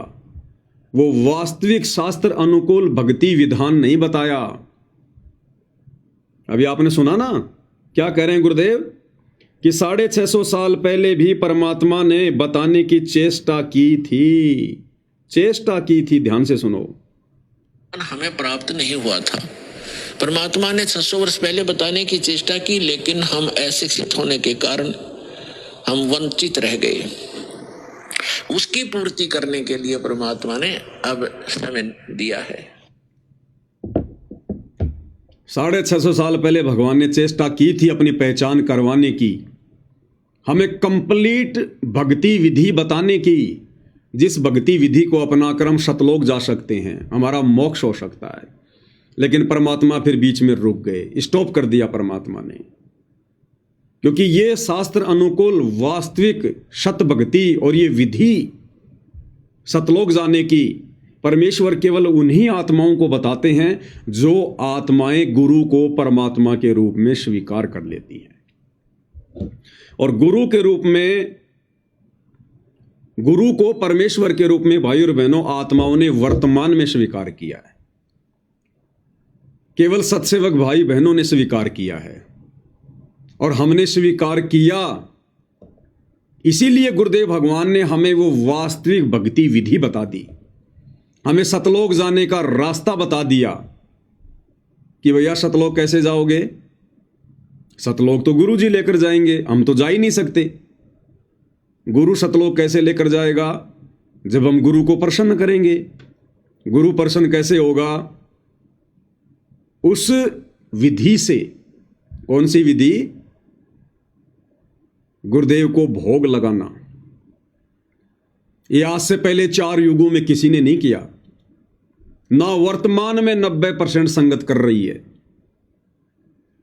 वो वास्तविक शास्त्र अनुकूल भक्ति विधान नहीं बताया। अभी आपने सुना ना क्या कह रहे हैं गुरुदेव कि 650 साल पहले भी परमात्मा ने बताने की चेष्टा की थी। ध्यान से सुनो। हमें प्राप्त नहीं हुआ था। परमात्मा ने 600 वर्ष पहले बताने की चेष्टा की, लेकिन हम अशिक्षित होने के कारण हम वंचित रह गए। उसकी पूर्ति करने के लिए परमात्मा ने अब समय दिया है। 650 साल पहले भगवान ने चेष्टा की थी अपनी पहचान करवाने की, हमें कंप्लीट भक्ति विधि बताने की, जिस भक्ति विधि को अपनाकर हम शतलोक जा सकते हैं, हमारा मोक्ष हो सकता है। लेकिन परमात्मा फिर बीच में रुक गए, स्टॉप कर दिया परमात्मा ने, क्योंकि ये शास्त्र अनुकूल वास्तविक शत भक्ति और ये विधि शतलोक जाने की परमेश्वर केवल उन्हीं आत्माओं को बताते हैं जो आत्माएं गुरु को परमात्मा के रूप में स्वीकार कर लेती हैं। और गुरु के रूप में, गुरु को परमेश्वर के रूप में भाई और बहनों आत्माओं ने वर्तमान में स्वीकार किया है, केवल सत्सेवक भाई बहनों ने स्वीकार किया है और हमने स्वीकार किया। इसीलिए गुरुदेव भगवान ने हमें वो वास्तविक भक्ति विधि बता दी, हमें सतलोक जाने का रास्ता बता दिया कि भैया सतलोक कैसे जाओगे, सतलोक तो गुरु जी लेकर जाएंगे, हम तो जा ही नहीं सकते। गुरु सतलोक कैसे लेकर जाएगा, जब हम गुरु को प्रसन्न करेंगे। गुरु प्रसन्न कैसे होगा, उस विधि से। कौन सी विधि? गुरुदेव को भोग लगाना। ये आज से पहले 4 युगों में किसी ने नहीं किया, ना वर्तमान में 90% संगत कर रही है।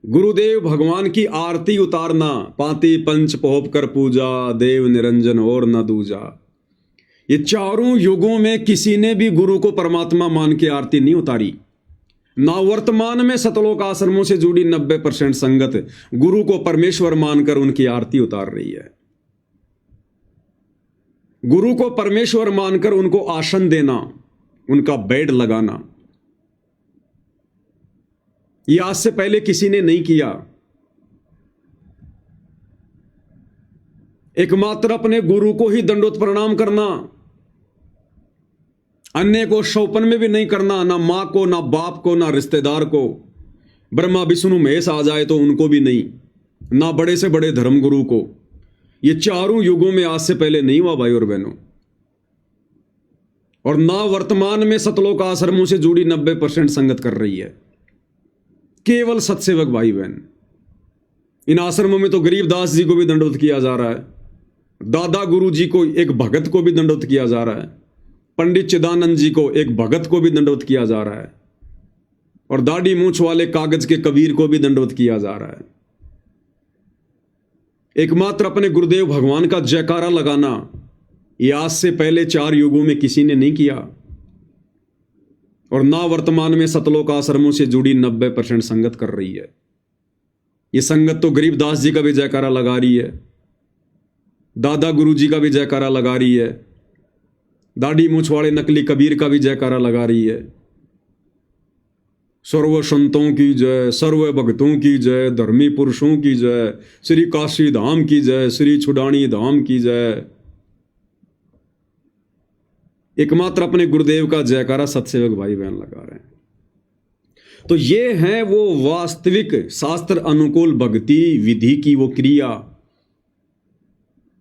गुरुदेव भगवान की आरती उतारना, पाती पंच पोप कर पूजा, देव निरंजन और न दूजा, ये 4 युगों में किसी ने भी गुरु को परमात्मा मान के आरती नहीं उतारी। ना वर्तमान में सतलोक आश्रमों से जुड़ी 90% संगत गुरु को परमेश्वर मानकर उनकी आरती उतार रही है। गुरु को परमेश्वर मानकर उनको आसन देना, उनका बेड लगाना, यह आज से पहले किसी ने नहीं किया। एकमात्र अपने गुरु को ही दंडोत प्रणाम करना, अन्य को शौपन में भी नहीं करना, ना मां को, ना बाप को, ना रिश्तेदार को। ब्रह्मा विष्णु महेश आ जाए तो उनको भी नहीं, ना बड़े से बड़े धर्मगुरु को। ये 4 युगों में आज से पहले नहीं हुआ भाई और बहनों। और ना वर्तमान में सतलोक आश्रमों से जुड़ी 90% संगत कर रही है, केवल सत्सेवक भाई बहन। इन आश्रमों में तो गरीबदास जी को भी दंडोत किया जा रहा है, दादा गुरु जी को, एक भगत को भी दंडोत किया जा रहा है, पंडित चिदानंद जी को, एक भगत को भी दंडोत किया जा रहा है, और दाढ़ी मूंछ वाले कागज के कबीर को भी दंडोत किया जा रहा है। एकमात्र अपने गुरुदेव भगवान का जयकारा लगाना, यह आज से पहले 4 युगों में किसी ने नहीं किया। और ना वर्तमान में सतलोक आश्रमों से जुड़ी 90% संगत कर रही है। ये संगत तो गरीबदास जी का भी जयकारा लगा रही है, दादा गुरु जी का भी जयकारा लगा रही है, दाढ़ी मूछ वाले नकली कबीर का भी जयकारा लगा रही है। सर्व संतों की जय, सर्व भक्तों की जय, धर्मी पुरुषों की जय, श्री काशी धाम की जय, श्री छुडानी धाम की जय। एकमात्र अपने गुरुदेव का जयकारा सत्सेवक भाई बहन लगा रहे हैं। तो ये है वो वास्तविक शास्त्र अनुकूल भक्ति विधि की वो क्रिया,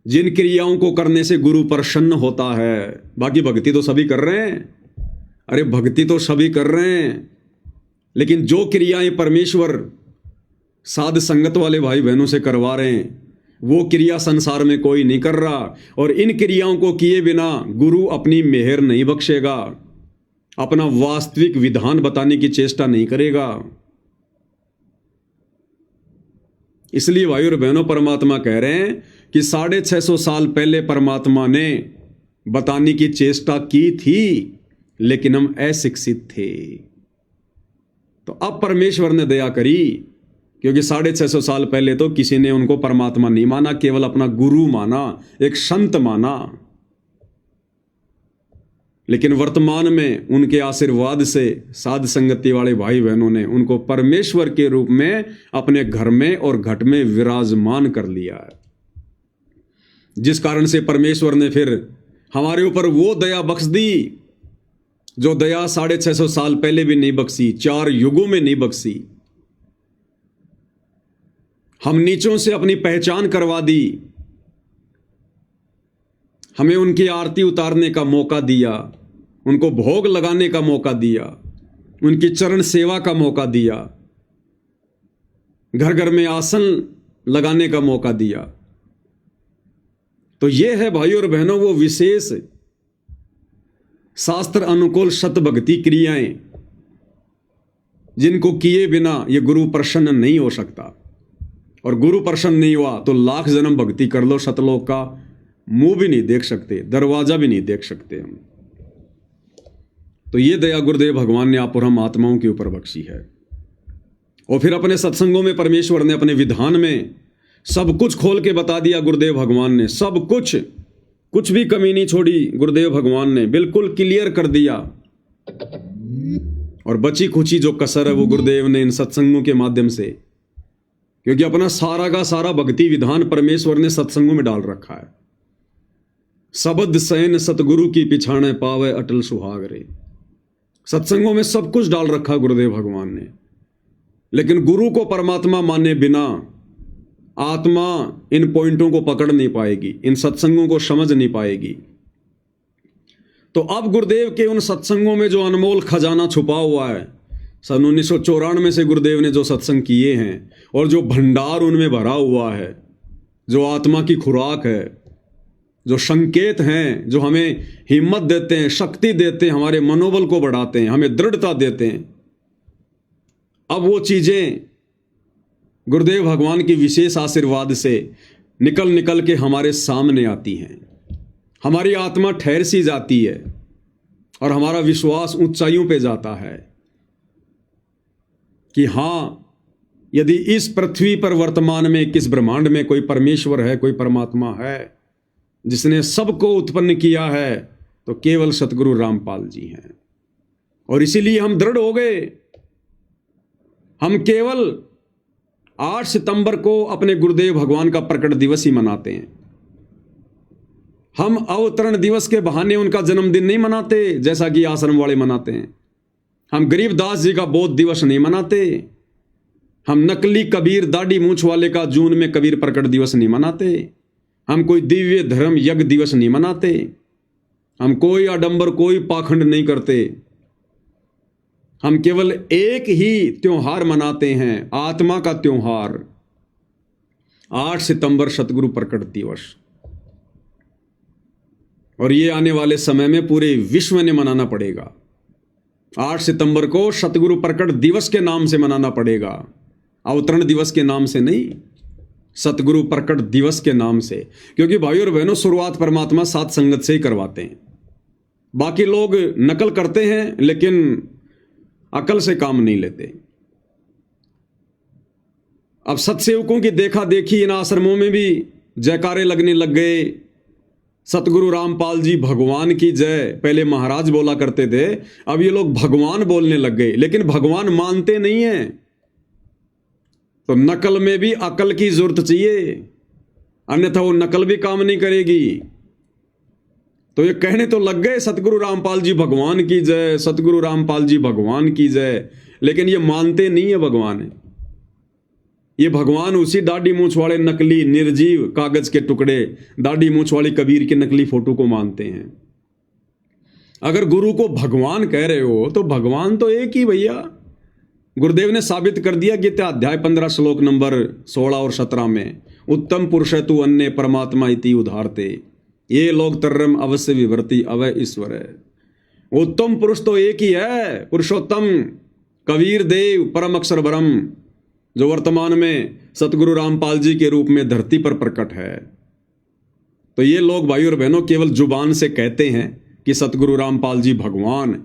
जिन क्रियाओं को करने से गुरु प्रसन्न होता है। बाकी भक्ति तो सभी कर रहे हैं, अरे भक्ति तो सभी कर रहे हैं, लेकिन जो क्रियाएं परमेश्वर साध संगत वाले भाई बहनों से करवा रहे हैं वो क्रिया संसार में कोई नहीं कर रहा। और इन क्रियाओं को किए बिना गुरु अपनी मेहर नहीं बख्शेगा, अपना वास्तविक विधान बताने की चेष्टा नहीं करेगा। इसलिए भाई और बहनों, परमात्मा कह रहे हैं कि 650 साल पहले परमात्मा ने बताने की चेष्टा की थी, लेकिन हम अशिक्षित थे। तो अब परमेश्वर ने दया करी, क्योंकि 650 साल पहले तो किसी ने उनको परमात्मा नहीं माना, केवल अपना गुरु माना, एक संत माना। लेकिन वर्तमान में उनके आशीर्वाद से साध संगति वाले भाई बहनों ने उनको परमेश्वर के रूप में अपने घर में और घट में विराजमान कर लिया है, जिस कारण से परमेश्वर ने फिर हमारे ऊपर वो दया बख्श दी जो दया 650 साल पहले भी नहीं बख्शी, 4 युगों में नहीं बख्शी। हम नीचों से अपनी पहचान करवा दी, हमें उनकी आरती उतारने का मौका दिया, उनको भोग लगाने का मौका दिया, उनकी चरण सेवा का मौका दिया, घर घर में आसन लगाने का मौका दिया। तो यह है भाई और बहनों वो विशेष शास्त्र अनुकूल सत भक्ति क्रियाएं, जिनको किए बिना ये गुरु प्रसन्न नहीं हो सकता। और गुरु प्रसन्न नहीं हुआ तो लाख जन्म भक्ति कर लो, सतलोक का मुंह भी नहीं देख सकते, दरवाजा भी नहीं देख सकते हम। तो ये दया गुरुदेव भगवान ने आप और हम आत्माओं के ऊपर बख्शी है। और फिर अपने सत्संगों में परमेश्वर ने अपने विधान में सब कुछ खोल के बता दिया। गुरुदेव भगवान ने सब कुछ भी कमी नहीं छोड़ी। गुरुदेव भगवान ने बिल्कुल क्लियर कर दिया। और बची खुची जो कसर है वो गुरुदेव ने इन सत्संगों के माध्यम से, क्योंकि अपना सारा का सारा भक्ति विधान परमेश्वर ने सत्संगों में डाल रखा है। शब्द सैन सतगुरु की पिछाने पावे अटल सुहाग रे, सत्संगों में सब कुछ डाल रखा गुरुदेव भगवान ने। लेकिन गुरु को परमात्मा माने बिना आत्मा इन पॉइंटों को पकड़ नहीं पाएगी, इन सत्संगों को समझ नहीं पाएगी। तो अब गुरुदेव के उन सत्संगों में जो अनमोल खजाना छुपा हुआ है, सन 1994 से गुरुदेव ने जो सत्संग किए हैं और जो भंडार उनमें भरा हुआ है, जो आत्मा की खुराक है, जो संकेत हैं, जो हमें हिम्मत देते हैं, शक्ति देते हैं, हमारे मनोबल को बढ़ाते हैं, हमें दृढ़ता देते हैं, अब वो चीजें गुरुदेव भगवान की विशेष आशीर्वाद से निकल के हमारे सामने आती हैं। हमारी आत्मा ठहर सी जाती है और हमारा विश्वास ऊंचाइयों पे जाता है कि हां, यदि इस पृथ्वी पर वर्तमान में किस ब्रह्मांड में कोई परमेश्वर है, कोई परमात्मा है जिसने सबको उत्पन्न किया है, तो केवल सतगुरु रामपाल जी हैं। और इसीलिए हम दृढ़ हो गए। हम केवल 8 सितंबर को अपने गुरुदेव भगवान का प्रकट दिवस ही मनाते हैं। हम अवतरण दिवस के बहाने उनका जन्मदिन नहीं मनाते जैसा कि आश्रम वाले मनाते हैं। हम गरीबदास जी का बोध दिवस नहीं मनाते। हम नकली कबीर दाढ़ी मूछ वाले का जून में कबीर प्रकट दिवस नहीं मनाते। हम कोई दिव्य धर्म यज्ञ दिवस नहीं मनाते। हम कोई आडंबर, कोई पाखंड नहीं करते। हम केवल एक ही त्योहार मनाते हैं, आत्मा का त्योहार, 8 सितंबर सतगुरु प्रकट दिवस। और ये आने वाले समय में पूरे विश्व ने मनाना पड़ेगा। 8 सितंबर को सतगुरु प्रकट दिवस के नाम से मनाना पड़ेगा, अवतरण दिवस के नाम से नहीं, सतगुरु प्रकट दिवस के नाम से। क्योंकि भाई और बहनों, शुरुआत परमात्मा साथ संगत से ही करवाते हैं। बाकी लोग नकल करते हैं, लेकिन अकल से काम नहीं लेते। अब सत्सेवकों की देखा देखी इन आश्रमों में भी जयकारे लगने लग गए, सतगुरु रामपाल जी भगवान की जय। पहले महाराज बोला करते थे, अब ये लोग भगवान बोलने लग गए, लेकिन भगवान मानते नहीं है। तो नकल में भी अकल की जरूरत चाहिए, अन्यथा वो नकल भी काम नहीं करेगी। तो ये कहने तो लग गए सतगुरु रामपाल जी भगवान की जय, सतगुरु रामपाल जी भगवान की जय, लेकिन ये मानते नहीं है भगवान। ये भगवान उसी दाढ़ी मूंछ वाले नकली निर्जीव कागज के टुकड़े, दाढ़ी मूंछ वाली कबीर की नकली फोटो को मानते हैं। अगर गुरु को भगवान कह रहे हो तो भगवान तो एक ही भैया। गुरुदेव ने साबित कर दिया गीता अध्याय 15 श्लोक नंबर 16 और 17 में, उत्तम पुरुष तु अन्य परमात्मा इति उधारते, ये लोग तरम अवश्य विवर्ती अवय ईश्वर है। उत्तम पुरुष तो एक ही है, पुरुषोत्तम कबीर देव परम अक्षर ब्रह्म, जो वर्तमान में सतगुरु रामपाल जी के रूप में धरती पर प्रकट है। तो ये लोग भाई और बहनों केवल जुबान से कहते हैं कि सतगुरु रामपाल जी भगवान,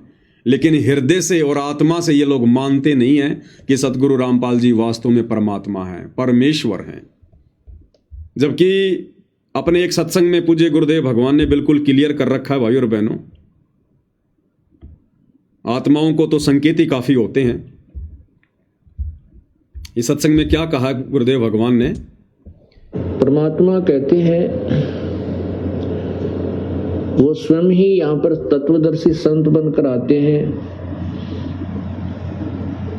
लेकिन हृदय से और आत्मा से ये लोग मानते नहीं हैं कि सतगुरु रामपाल जी वास्तव में परमात्मा हैं, परमेश्वर हैं। जबकि अपने एक सत्संग में पूज्य गुरुदेव भगवान ने बिल्कुल क्लियर कर रखा है भाई और बहनों, आत्माओं को तो संकेत ही काफी होते हैं। इस सत्संग में क्या कहा गुरुदेव भगवान ने? परमात्मा कहते हैं वो स्वयं ही यहाँ पर तत्वदर्शी संत बनकर आते हैं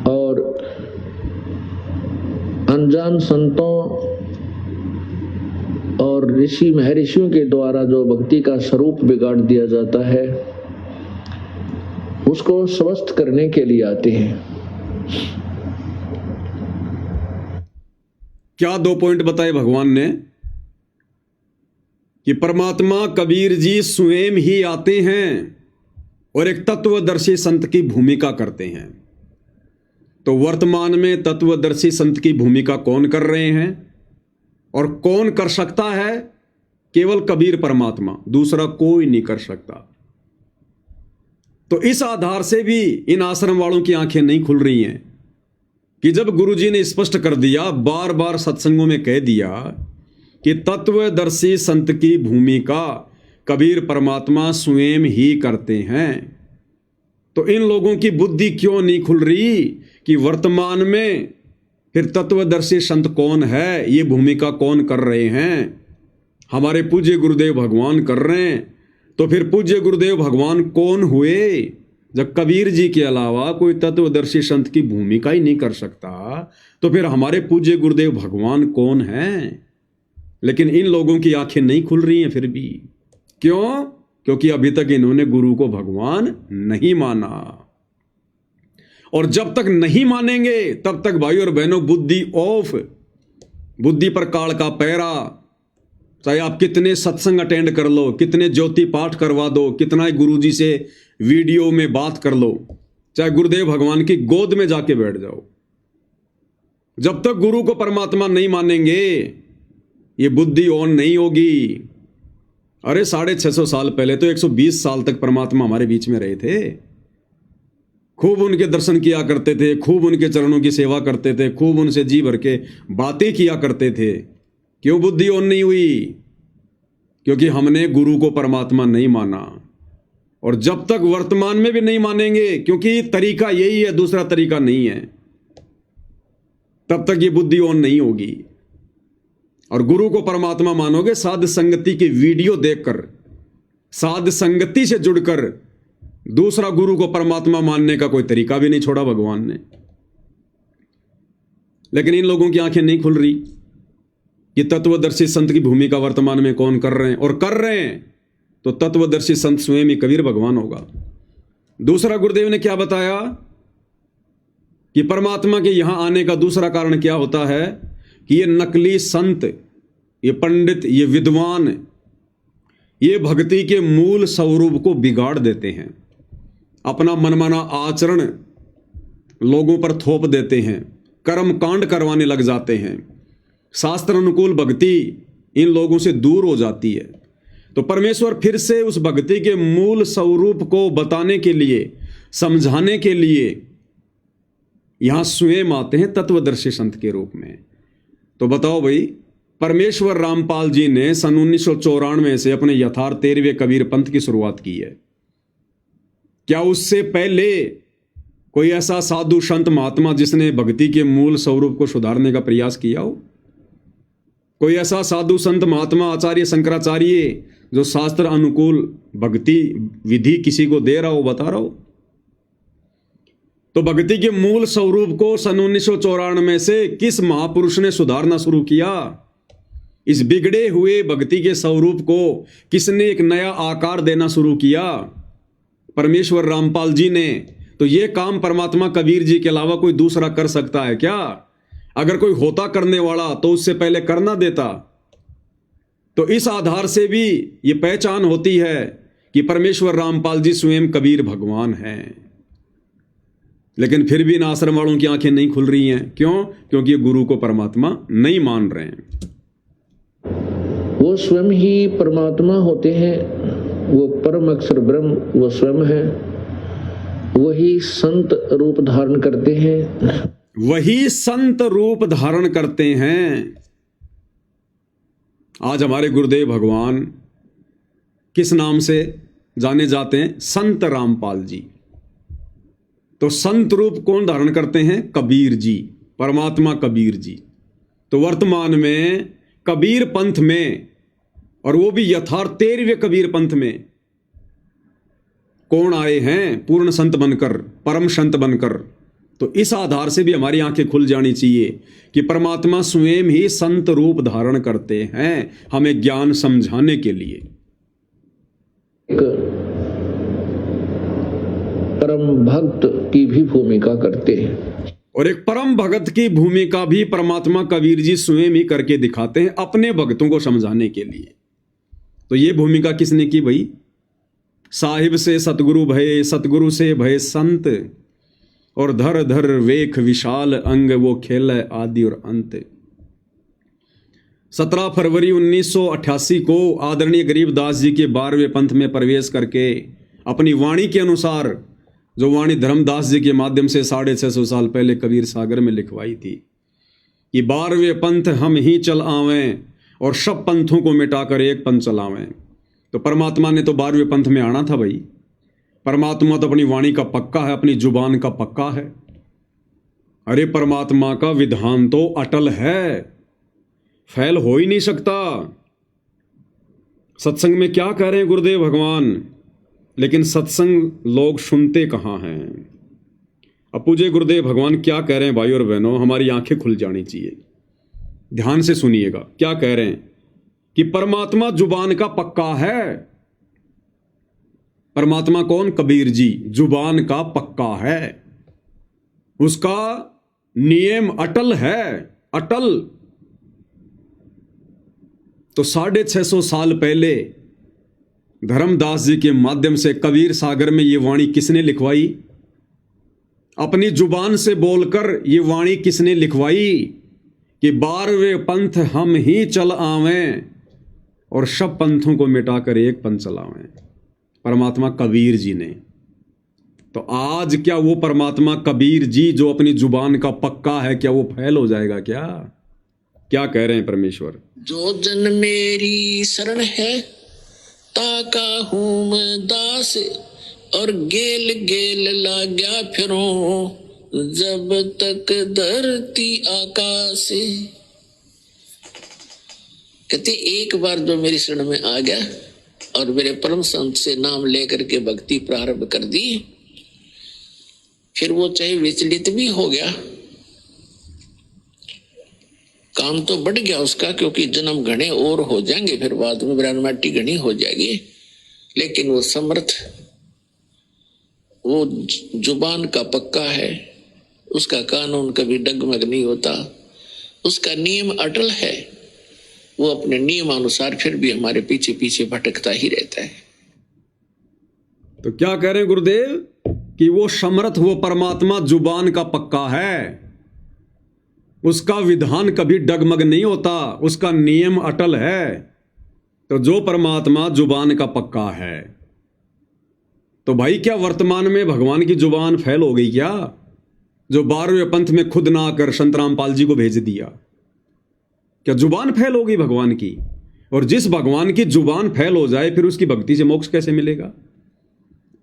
और अनजान संतों और ऋषि महर्षियों के द्वारा जो भक्ति का स्वरूप बिगाड़ दिया जाता है उसको स्वस्थ करने के लिए आते हैं। क्या 2 पॉइंट बताए भगवान ने कि परमात्मा कबीर जी स्वयं ही आते हैं और एक तत्वदर्शी संत की भूमिका करते हैं। तो वर्तमान में तत्वदर्शी संत की भूमिका कौन कर रहे हैं और कौन कर सकता है? केवल कबीर परमात्मा, दूसरा कोई नहीं कर सकता। तो इस आधार से भी इन आश्रम वालों की आंखें नहीं खुल रही हैं कि जब गुरुजी ने स्पष्ट कर दिया, बार बार सत्संगों में कह दिया कि तत्वदर्शी संत की भूमिका कबीर परमात्मा स्वयं ही करते हैं, तो इन लोगों की बुद्धि क्यों नहीं खुल रही कि वर्तमान में फिर तत्वदर्शी संत कौन है, ये भूमिका कौन कर रहे हैं? हमारे पूज्य गुरुदेव भगवान कर रहे हैं। तो फिर पूज्य गुरुदेव भगवान कौन हुए जब कबीर जी के अलावा कोई तत्वदर्शी संत की भूमिका ही नहीं कर सकता? तो फिर हमारे पूज्य गुरुदेव भगवान कौन हैं? लेकिन इन लोगों की आंखें नहीं खुल रही हैं फिर भी। क्यों? क्योंकि अभी तक इन्होंने गुरु को भगवान नहीं माना, और जब तक नहीं मानेंगे तब तक भाई और बहनों बुद्धि ऑफ, बुद्धि पर काल का पैरा। चाहे आप कितने सत्संग अटेंड कर लो, कितने ज्योति पाठ करवा दो, कितना ही गुरुजी से वीडियो में बात कर लो, चाहे गुरुदेव भगवान की गोद में जाके बैठ जाओ, जब तक गुरु को परमात्मा नहीं मानेंगे ये बुद्धि ऑन नहीं होगी। अरे 650 साल पहले तो 120 साल तक परमात्मा हमारे बीच में रहे थे। खूब उनके दर्शन किया करते थे, खूब उनके चरणों की सेवा करते थे, खूब उनसे जी भर के बातें किया करते थे। क्यों बुद्धि ऑन नहीं हुई? क्योंकि हमने गुरु को परमात्मा नहीं माना। और जब तक वर्तमान में भी नहीं मानेंगे, क्योंकि तरीका यही है, दूसरा तरीका नहीं है, तब तक ये बुद्धि ऑन नहीं होगी। और गुरु को परमात्मा मानोगे साध संगति की वीडियो देखकर, साध संगति से जुड़कर। दूसरा गुरु को परमात्मा मानने का कोई तरीका भी नहीं छोड़ा भगवान ने। लेकिन इन लोगों की आंखें नहीं खुल रही कि तत्वदर्शी संत की भूमिका वर्तमान में कौन कर रहे हैं, और कर रहे हैं तो तत्वदर्शी संत स्वयं ही कबीर भगवान होगा। दूसरा गुरुदेव ने क्या बताया कि परमात्मा के यहां आने का दूसरा कारण क्या होता है कि ये नकली संत, ये पंडित, ये विद्वान, ये भक्ति के मूल स्वरूप को बिगाड़ देते हैं, अपना मनमाना आचरण लोगों पर थोप देते हैं, कर्म कांड करवाने लग जाते हैं, शास्त्र अनुकूल भक्ति इन लोगों से दूर हो जाती है। तो परमेश्वर फिर से उस भक्ति के मूल स्वरूप को बताने के लिए, समझाने के लिए यहां स्वयं आते हैं तत्वदर्शी संत के रूप में। तो बताओ भाई, परमेश्वर रामपाल जी ने सन 1994 से अपने यथार्थ 13वें कबीर पंथ की शुरुआत की है। क्या उससे पहले कोई ऐसा साधु संत महात्मा जिसने भक्ति के मूल स्वरूप को सुधारने का प्रयास किया हो? कोई ऐसा साधु संत महात्मा आचार्य शंकराचार्य जो शास्त्र अनुकूल भक्ति विधि किसी को दे रहा हो, बता रहा हो? तो भक्ति के मूल स्वरूप को सन 1994 से किस महापुरुष ने सुधारना शुरू किया? इस बिगड़े हुए भक्ति के स्वरूप को किसने एक नया आकार देना शुरू किया? परमेश्वर रामपाल जी ने। तो यह काम परमात्मा कबीर जी के अलावा कोई दूसरा कर सकता है क्या? अगर कोई होता करने वाला तो उससे पहले करना देता। तो इस आधार से भी यह पहचान होती है कि परमेश्वर रामपाल जी स्वयं कबीर भगवान हैं। लेकिन फिर भी इन आश्रम वालों की आंखें नहीं खुल रही हैं। क्यों? क्योंकि ये गुरु को परमात्मा नहीं मान रहे हैं। वो स्वयं ही परमात्मा होते हैं, वो परम अक्षर ब्रह्म वो स्वयं है, वही संत रूप धारण करते हैं, वही संत रूप धारण करते हैं। आज हमारे गुरुदेव भगवान किस नाम से जाने जाते हैं? संत रामपाल जी। तो संत रूप कौन धारण करते हैं? कबीर जी, परमात्मा कबीर जी। तो वर्तमान में कबीर पंथ में, और वो भी यथार्थ 13वें कबीर पंथ में, कौन आए हैं? पूर्ण संत बनकर, परम संत बनकर। तो इस आधार से भी हमारी आंखें खुल जानी चाहिए कि परमात्मा स्वयं ही संत रूप धारण करते हैं हमें ज्ञान समझाने के लिए। परम भक्त की भी भूमिका करते हैं, और एक परम भगत की भूमिका भी परमात्मा कबीर जी स्वयं ही करके दिखाते हैं अपने भक्तों को समझाने के लिए। तो ये भूमिका किसने की भाई? साहिब से सतगुरु भये, सतगुरु से भये संत, और धर धर वेख विशाल अंग, वो खेल आदि और अंत। 17 फरवरी 1988 को आदरणीय गरीबदास जी के 12वें पंथ में प्रवेश करके अपनी वाणी के अनुसार, जो वाणी धर्मदास जी के माध्यम से 650 साल पहले कबीर सागर में लिखवाई थी कि 12वें पंथ हम ही चल आवें और सब पंथों को मिटाकर एक पंथ चलावें। तो परमात्मा ने तो 12वें पंथ में आना था भाई। परमात्मा तो अपनी वाणी का पक्का है, अपनी जुबान का पक्का है। अरे परमात्मा का विधान तो अटल है, फैल हो ही नहीं सकता। सत्संग में क्या कह रहे हैं गुरुदेव भगवान, लेकिन सत्संग लोग सुनते कहाँ हैं? अब पूज्य गुरुदेव भगवान क्या कह रहे हैं भाई और बहनों, हमारी आंखें खुल जानी चाहिए। ध्यान से सुनिएगा क्या कह रहे हैं कि परमात्मा जुबान का पक्का है। परमात्मा कौन? कबीर जी जुबान का पक्का है, उसका नियम अटल है, अटल। तो 650 साल पहले धर्मदास जी के माध्यम से कबीर सागर में ये वाणी किसने लिखवाई? अपनी जुबान से बोलकर ये वाणी किसने लिखवाई कि 12वें पंथ हम ही चल आवें और सब पंथों को मिटाकर एक पंथ चलावें? परमात्मा कबीर जी ने। तो आज क्या वो परमात्मा कबीर जी जो अपनी जुबान का पक्का है, क्या वो फैल हो जाएगा? क्या कह रहे हैं परमेश्वर? जो जन मेरी शरण है ताका हूँ मैं दास, और गेल गेल लाग्या फिरूं जब तक धरती आकाश। कहते एक बार जो मेरी शरण में आ गया और मेरे परम संत से नाम लेकर के भक्ति प्रारंभ कर दी, फिर वो चाहे विचलित भी हो गया, काम तो बढ़ गया उसका, क्योंकि जन्म घने और हो जाएंगे, फिर बाद में ब्रह्माटी घनी हो जाएगी, लेकिन वो समर्थ, वो जुबान का पक्का है, उसका कानून कभी डगमग नहीं होता, उसका नियम अटल है। वो अपने नियम अनुसार फिर भी हमारे पीछे पीछे भटकता ही रहता है। तो क्या कह रहे हैं गुरुदेव कि वो समर्थ, वो परमात्मा जुबान का पक्का है, उसका विधान कभी डगमग नहीं होता, उसका नियम अटल है। तो जो परमात्मा जुबान का पक्का है, तो भाई क्या वर्तमान में भगवान की जुबान फैल हो गई क्या? जो 12वें पंथ में खुद ना आकर संत रामपाल जी को भेज दिया। क्या जुबान फैल होगी भगवान की? और जिस भगवान की जुबान फैल हो जाए फिर उसकी भक्ति से मोक्ष कैसे मिलेगा?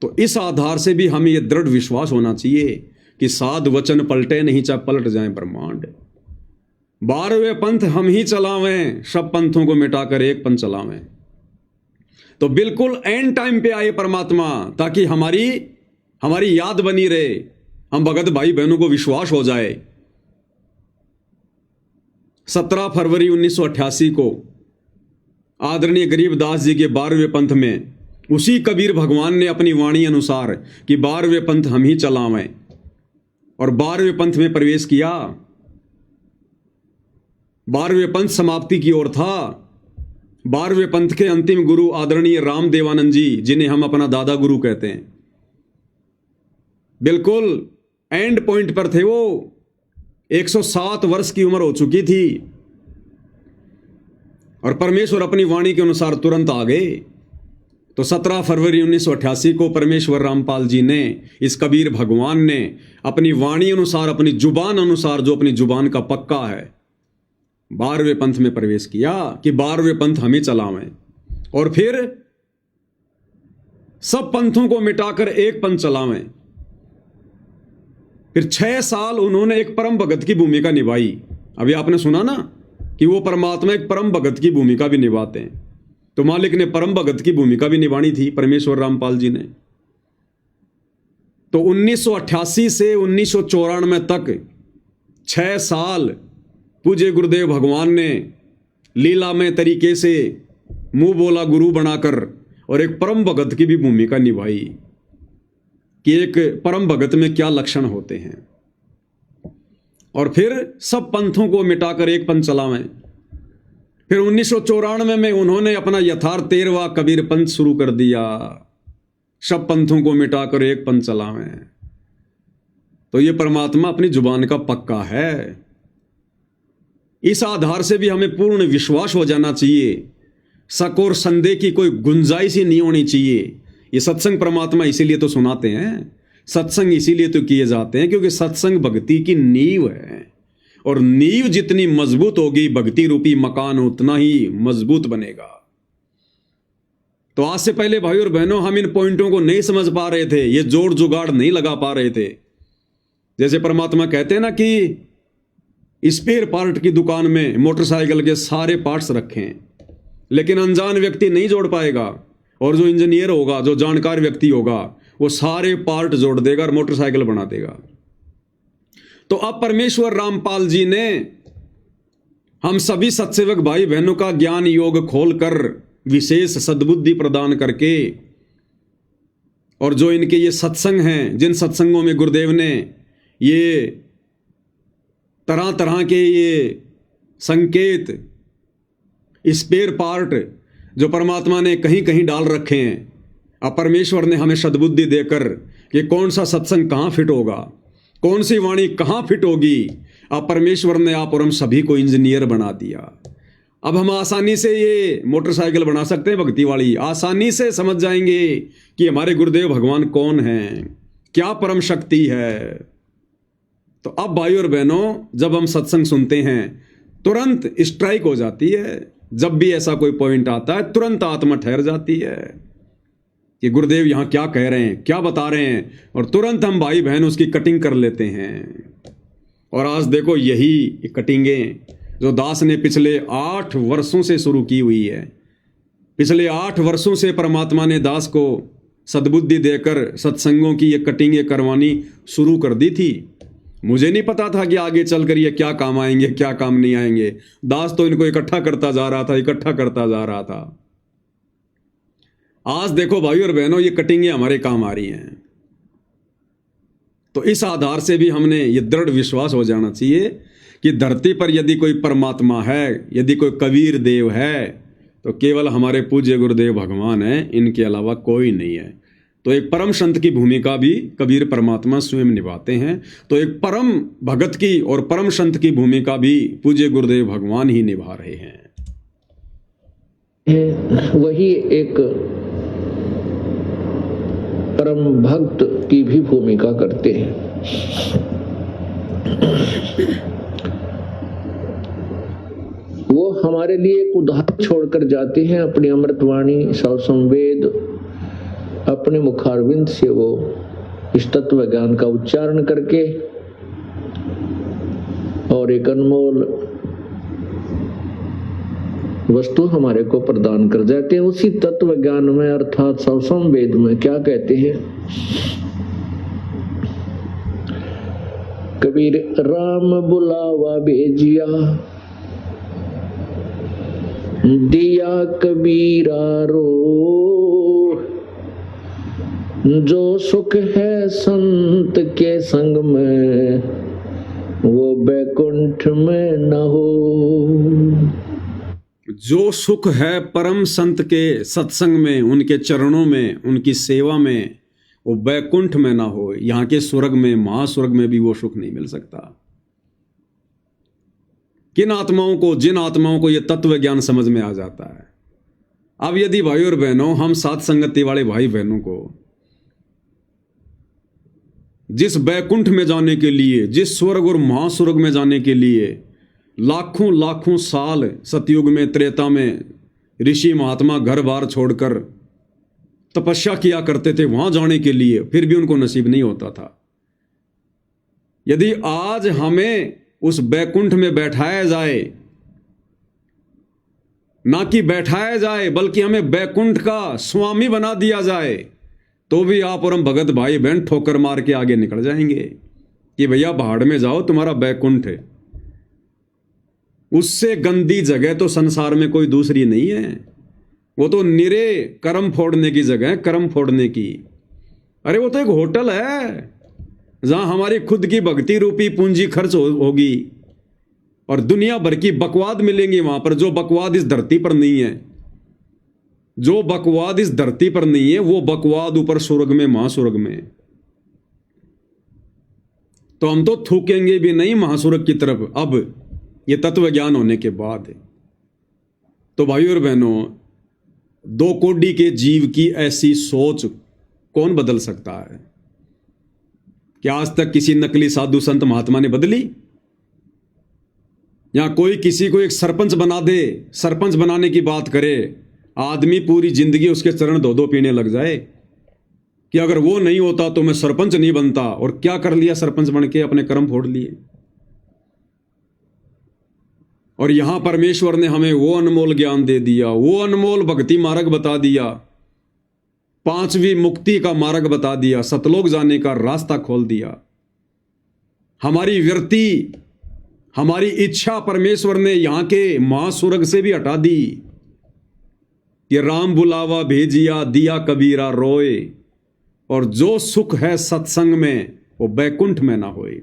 तो इस आधार से भी हमें यह दृढ़ विश्वास होना चाहिए कि साध वचन पलटे नहीं, चाहे पलट जाए ब्रह्मांड। 12वें पंथ हम ही चलावें, सब पंथों को मिटाकर एक पंथ चलावें। तो बिल्कुल एंड टाइम पे आए परमात्मा, ताकि हमारी याद बनी रहे, हम भगत भाई बहनों को विश्वास हो जाए। 17 फरवरी 1988 को आदरणीय गरीबदास जी के 12वें पंथ में उसी कबीर भगवान ने अपनी वाणी अनुसार कि 12वें पंथ हम ही चलावें, और 12वें पंथ में प्रवेश किया। 12वें पंथ समाप्ति की ओर था। 12वें पंथ के अंतिम गुरु आदरणीय राम देवानंद जी, जिन्हें हम अपना दादा गुरु कहते हैं, बिल्कुल एंड पॉइंट पर थे। वो 107 वर्ष की उम्र हो चुकी थी और परमेश्वर अपनी वाणी के अनुसार तुरंत आ गए। तो 17 फरवरी 1988 को परमेश्वर रामपाल जी ने, इस कबीर भगवान ने अपनी वाणी अनुसार, अपनी जुबान अनुसार, जो अपनी जुबान का पक्का है, 12वें पंथ में प्रवेश किया कि 12वें पंथ हम ही चलावें। और फिर सब पंथों को मिटाकर एक पंथ चलावें। फिर 6 साल उन्होंने एक परम भगत की भूमिका निभाई। अभी आपने सुना ना कि वो परमात्मा एक परम भगत की भूमिका भी निभाते हैं, तो मालिक ने परम भगत की भूमिका भी निभानी थी, परमेश्वर रामपाल जी ने। तो 1988 से 1994 तक 6 साल पूज्य गुरुदेव भगवान ने लीलामय तरीके से मुंह बोला गुरु बनाकर और एक परम भगत की भी भूमिका निभाई कि एक परम भगत में क्या लक्षण होते हैं। और फिर सब पंथों को मिटाकर एक पंथ चलावें। फिर 1994 में उन्होंने अपना यथार्थ 13वां कबीर पंथ शुरू कर दिया, सब पंथों को मिटाकर एक पंथ चलावें। तो ये परमात्मा अपनी जुबान का पक्का है। इस आधार से भी हमें पूर्ण विश्वास हो जाना चाहिए, शक और संदेह की कोई गुंजाइश ही नहीं होनी चाहिए। ये सत्संग परमात्मा इसीलिए तो सुनाते हैं, सत्संग इसीलिए तो किए जाते हैं, क्योंकि सत्संग भक्ति की नींव है, और नींव जितनी मजबूत होगी, भक्ति रूपी मकान उतना ही मजबूत बनेगा। तो आज से पहले भाई और बहनों, हम इन पॉइंटों को नहीं समझ पा रहे थे, ये जोड़ जुगाड़ नहीं लगा पा रहे थे। जैसे परमात्मा कहते हैं ना कि स्पेयर पार्ट की दुकान में मोटरसाइकिल के सारे पार्ट्स रखें, लेकिन अनजान व्यक्ति नहीं जोड़ पाएगा, और जो इंजीनियर होगा, जो जानकार व्यक्ति होगा, वो सारे पार्ट जोड़ देगा और मोटरसाइकिल बना देगा। तो अब परमेश्वर रामपाल जी ने हम सभी सत्सेवक भाई बहनों का ज्ञान योग खोलकर विशेष सद्बुद्धि प्रदान करके, और जो इनके ये सत्संग हैं, जिन सत्संगों में गुरुदेव ने ये तरह तरह के ये संकेत, स्पेयर पार्ट जो परमात्मा ने कहीं कहीं डाल रखे हैं, अब परमेश्वर ने हमें सद्बुद्धि देकर कि कौन सा सत्संग कहाँ फिट होगा, कौन सी वाणी कहाँ फिट होगी, अब परमेश्वर ने आप और हम सभी को इंजीनियर बना दिया। अब हम आसानी से ये मोटरसाइकिल बना सकते हैं भक्ति वाली, आसानी से समझ जाएंगे कि हमारे गुरुदेव भगवान कौन हैं, क्या परम शक्ति है। तो अब भाई और बहनों, जब हम सत्संग सुनते हैं तुरंत स्ट्राइक हो जाती है। जब भी ऐसा कोई पॉइंट आता है तुरंत आत्मा ठहर जाती है कि गुरुदेव यहाँ क्या कह रहे हैं, क्या बता रहे हैं, और तुरंत हम भाई बहन उसकी कटिंग कर लेते हैं। और आज देखो यही कटिंगें जो दास ने पिछले 8 वर्षों से शुरू की हुई है, पिछले 8 वर्षों से परमात्मा ने दास को सद्बुद्धि देकर सत्संगों की ये कटिंगें करवानी शुरू कर दी थी। मुझे नहीं पता था कि आगे चलकर ये क्या काम आएंगे, क्या काम नहीं आएंगे। दास तो इनको इकट्ठा करता जा रहा था, इकट्ठा करता जा रहा था। आज देखो भाई और बहनों, ये कटिंगें हमारे काम आ रही हैं। तो इस आधार से भी हमने ये दृढ़ विश्वास हो जाना चाहिए कि धरती पर यदि कोई परमात्मा है, यदि कोई कबीर देव है, तो केवल हमारे पूज्य गुरुदेव भगवान हैं, इनके अलावा कोई नहीं है। तो एक परम संत की भूमिका भी कबीर परमात्मा स्वयं निभाते हैं, तो एक परम भगत की और परम संत की भूमिका भी पूज्य गुरुदेव भगवान ही निभा रहे हैं। वही एक परम भक्त की भी भूमिका करते हैं। वो हमारे लिए एक उदाहरण छोड़कर जाते हैं, अपनी अमृतवाणी सौ संवेद अपने मुखारविंद से वो इस तत्व ज्ञान का उच्चारण करके और एक अनमोल वस्तु हमारे को प्रदान कर जाते हैं। उसी तत्व ज्ञान में अर्थात सौ संवेद में क्या कहते हैं? कबीर राम बुलावा भेजिया, दिया कबीरा रो, जो सुख है संत के संग में वो बैकुंठ में न हो। जो सुख है परम संत के सत्संग में, उनके चरणों में, उनकी सेवा में, वो बैकुंठ में ना हो। यहाँ के स्वर्ग में, महास्वर्ग में भी वो सुख नहीं मिल सकता। जिन आत्माओं को ये तत्व ज्ञान समझ में आ जाता है। अब यदि भाई और बहनों, हम साथ संगति वाले भाई बहनों को जिस बैकुंठ में जाने के लिए, जिस स्वर्ग और महास्वर्ग में जाने के लिए लाखों लाखों साल सतयुग में, त्रेता में ऋषि महात्मा घर बार छोड़कर तपस्या किया करते थे वहां जाने के लिए, फिर भी उनको नसीब नहीं होता था। यदि आज हमें उस बैकुंठ में बैठाया जाए, ना कि बैठाया जाए बल्कि हमें बैकुंठ का स्वामी बना दिया जाए, तो भी आप और हम भगत भाई बहन ठोकर मार के आगे निकल जाएंगे कि भैया पहाड़ में जाओ, तुम्हारा बैकुंठ है। उससे गंदी जगह तो संसार में कोई दूसरी नहीं है। वो तो निरे कर्म फोड़ने की जगह है, कर्म फोड़ने की। अरे वो तो एक होटल है जहां हमारी खुद की भक्ति रूपी पूंजी खर्च होगी और दुनिया भर की बकवाद मिलेंगी वहां पर, जो बकवाद इस धरती पर नहीं है। जो बकवाद इस धरती पर नहीं है वो बकवाद ऊपर स्वर्ग में, महास्वर्ग में। तो हम तो थूकेंगे भी नहीं महास्वर्ग की तरफ अब ये तत्व ज्ञान होने के बाद। तो भाइयों और बहनों, 2 कोटि के जीव की ऐसी सोच कौन बदल सकता है? क्या आज तक किसी नकली साधु संत महात्मा ने बदली? या कोई किसी को एक सरपंच बना दे, सरपंच बनाने की बात करे, आदमी पूरी जिंदगी उसके चरण धो पीने लग जाए कि अगर वो नहीं होता तो मैं सरपंच नहीं बनता। और क्या कर लिया सरपंच बन के? अपने कर्म फोड़ लिए। और यहां परमेश्वर ने हमें वो अनमोल ज्ञान दे दिया, वो अनमोल भक्ति मार्ग बता दिया, 5वीं मुक्ति का मार्ग बता दिया, सतलोक जाने का रास्ता खोल दिया। हमारी वृत्ति, हमारी इच्छा परमेश्वर ने यहां के महास्वर्ग से भी हटा दी कि राम बुलावा भेजिया, दिया कबीरा रोए, और जो सुख है सत्संग में वो बैकुंठ में ना होए।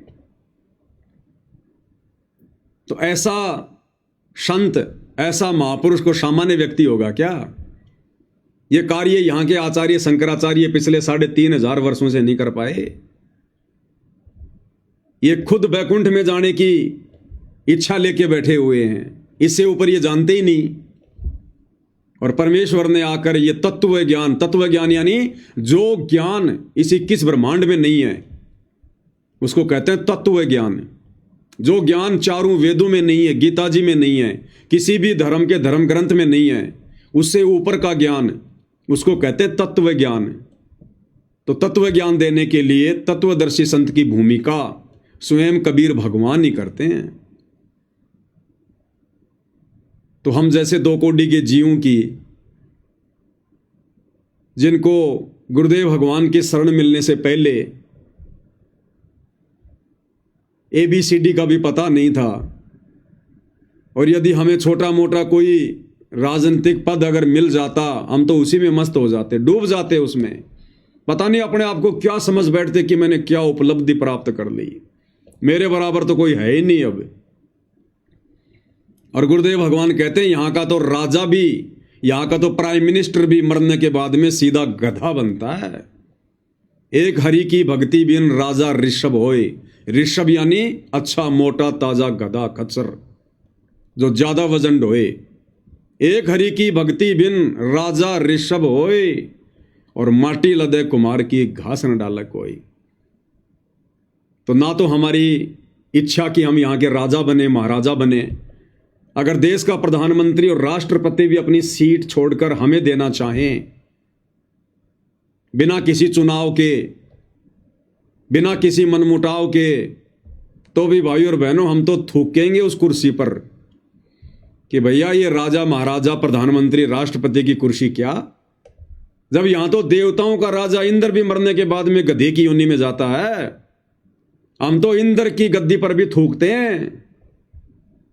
तो ऐसा संत, ऐसा महापुरुष को सामान्य व्यक्ति होगा क्या? ये कार्य यहां के आचार्य शंकराचार्य पिछले 3500 वर्षों से नहीं कर पाए। ये खुद बैकुंठ में जाने की इच्छा लेके बैठे हुए हैं, इससे ऊपर ये जानते ही नहीं। और परमेश्वर ने आकर ये तत्व ज्ञान यानी जो ज्ञान इस 21 ब्रह्मांड में नहीं है उसको कहते हैं तत्व ज्ञान। जो ज्ञान 4 वेदों में नहीं है, गीता जी में नहीं है, किसी भी धर्म के धर्म ग्रंथ में नहीं है, उससे ऊपर का ज्ञान, उसको कहते हैं तत्व ज्ञान। तो तत्व ज्ञान देने के लिए तत्वदर्शी संत की भूमिका स्वयं कबीर भगवान ही करते हैं। तो हम जैसे 2 कोटि के जीवों की, जिनको गुरुदेव भगवान की शरण मिलने से पहले ABCD का भी पता नहीं था, और यदि हमें छोटा मोटा कोई राजनीतिक पद अगर मिल जाता, हम तो उसी में मस्त हो जाते, डूब जाते उसमें। पता नहीं अपने आप को क्या समझ बैठते कि मैंने क्या उपलब्धि प्राप्त कर ली, मेरे बराबर तो कोई है ही नहीं अब। और गुरुदेव भगवान कहते हैं यहां का तो राजा भी, यहां का तो प्राइम मिनिस्टर भी मरने के बाद में सीधा गधा बनता है। एक हरि की भक्ति बिन राजा ऋषभ होए। ऋषभ यानी अच्छा मोटा ताजा गधा, खच्चर जो ज्यादा वजन ढोए। एक हरि की भक्ति बिन राजा ऋषभ होए, और माटी लदे कुमार की घास न डाला कोई। तो ना तो हमारी इच्छा कि हम यहाँ के राजा बने, महाराजा बने, अगर देश का प्रधानमंत्री और राष्ट्रपति भी अपनी सीट छोड़कर हमें देना चाहें, बिना किसी चुनाव के, बिना किसी मनमुटाव के, तो भी भाई और बहनों हम तो थूकेंगे उस कुर्सी पर कि भैया ये राजा, महाराजा, प्रधानमंत्री, राष्ट्रपति की कुर्सी क्या, जब यहां तो देवताओं का राजा इंद्र भी मरने के बाद में गधे की योनि में जाता है। हम तो इंद्र की गद्दी पर भी थूकते हैं।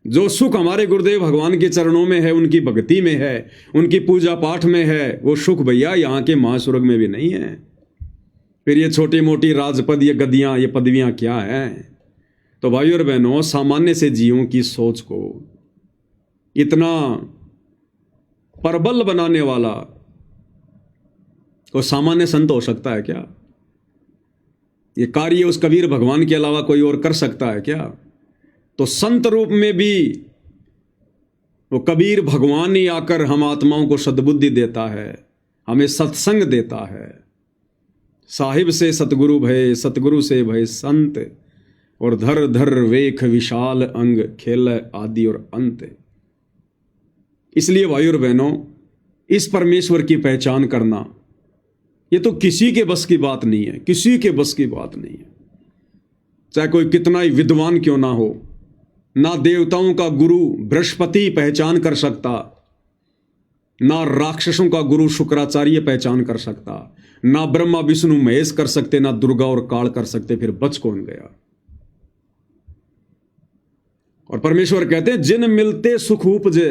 जो सुख हमारे गुरुदेव भगवान के चरणों में है, उनकी भक्ति में है, उनकी पूजा पाठ में है, वो सुख भैया यहाँ के महास्वर्ग में भी नहीं है। फिर ये छोटी मोटी राजपद, ये गद्दियां, ये पदवियां क्या है। तो भाई और बहनों, सामान्य से जीवों की सोच को इतना प्रबल बनाने वाला कोई सामान्य संत हो सकता है क्या? ये कार्य उस कबीर भगवान के अलावा कोई और कर सकता है क्या? तो संत रूप में भी वो कबीर भगवान ही आकर हम आत्माओं को सद्बुद्धि देता है, हमें सत्संग देता है। साहिब से सतगुरु भय, सतगुरु से भय संत, और धर धर वेख विशाल अंग, खेल आदि और अंत। इसलिए भाई और बहनों, इस परमेश्वर की पहचान करना ये तो किसी के बस की बात नहीं है, किसी के बस की बात नहीं है। चाहे कोई कितना ही विद्वान क्यों ना हो, ना देवताओं का गुरु बृहस्पति पहचान कर सकता, ना राक्षसों का गुरु शुक्राचार्य पहचान कर सकता, ना ब्रह्मा विष्णु महेश कर सकते, ना दुर्गा और काल कर सकते, फिर बच कौन गया। और परमेश्वर कहते हैं जिन मिलते सुख उपजे,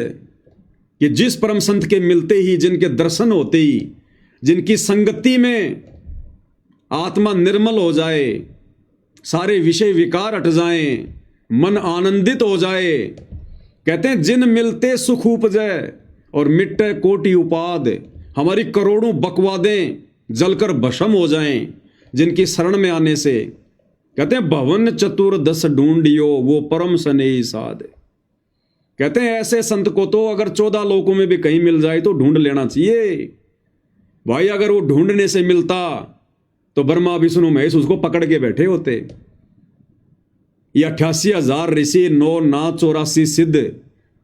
कि जिस परम संत के मिलते ही, जिनके दर्शन होते ही, जिनकी संगति में आत्मा निर्मल हो जाए, सारे विषय विकार हट जाएं, मन आनंदित हो जाए, कहते हैं जिन मिलते सुख उपजे और मिटे कोटि उपाद, हमारी करोड़ों बकवादें जलकर भस्म हो जाएं जिनकी शरण में आने से। कहते हैं भवन चतुर्दश ढूंढियो, वो परम स्नेही साध। कहते हैं ऐसे संत को तो अगर 14 लोकों में भी कहीं मिल जाए तो ढूंढ लेना चाहिए भाई। अगर वो ढूंढने से मिलता तो ब्रह्मा विष्णु महेश उसको पकड़ के बैठे होते। ये 88,000 ऋषि, 9 नाथ, 84 सिद्ध,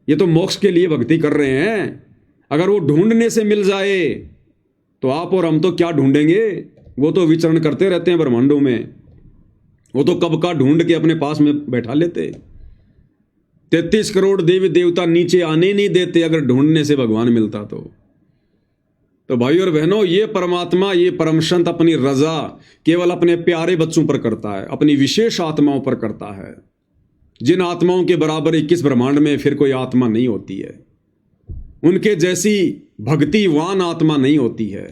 ये तो मोक्ष के लिए भक्ति कर रहे हैं। अगर वो ढूंढने से मिल जाए तो आप और हम तो क्या ढूंढेंगे। वो तो विचरण करते रहते हैं ब्रह्मांडों में, वो तो कब का ढूंढ के अपने पास में बैठा लेते। 33 करोड़ देवी देवता नीचे आने नहीं देते अगर ढूंढने से भगवान मिलता तो भाई और बहनों, ये परमात्मा, ये परम संत अपनी रजा केवल अपने प्यारे बच्चों पर करता है, अपनी विशेष आत्माओं पर करता है। जिन आत्माओं के बराबर 21 ब्रह्मांड में फिर कोई आत्मा नहीं होती है, उनके जैसी भक्तिवान आत्मा नहीं होती है।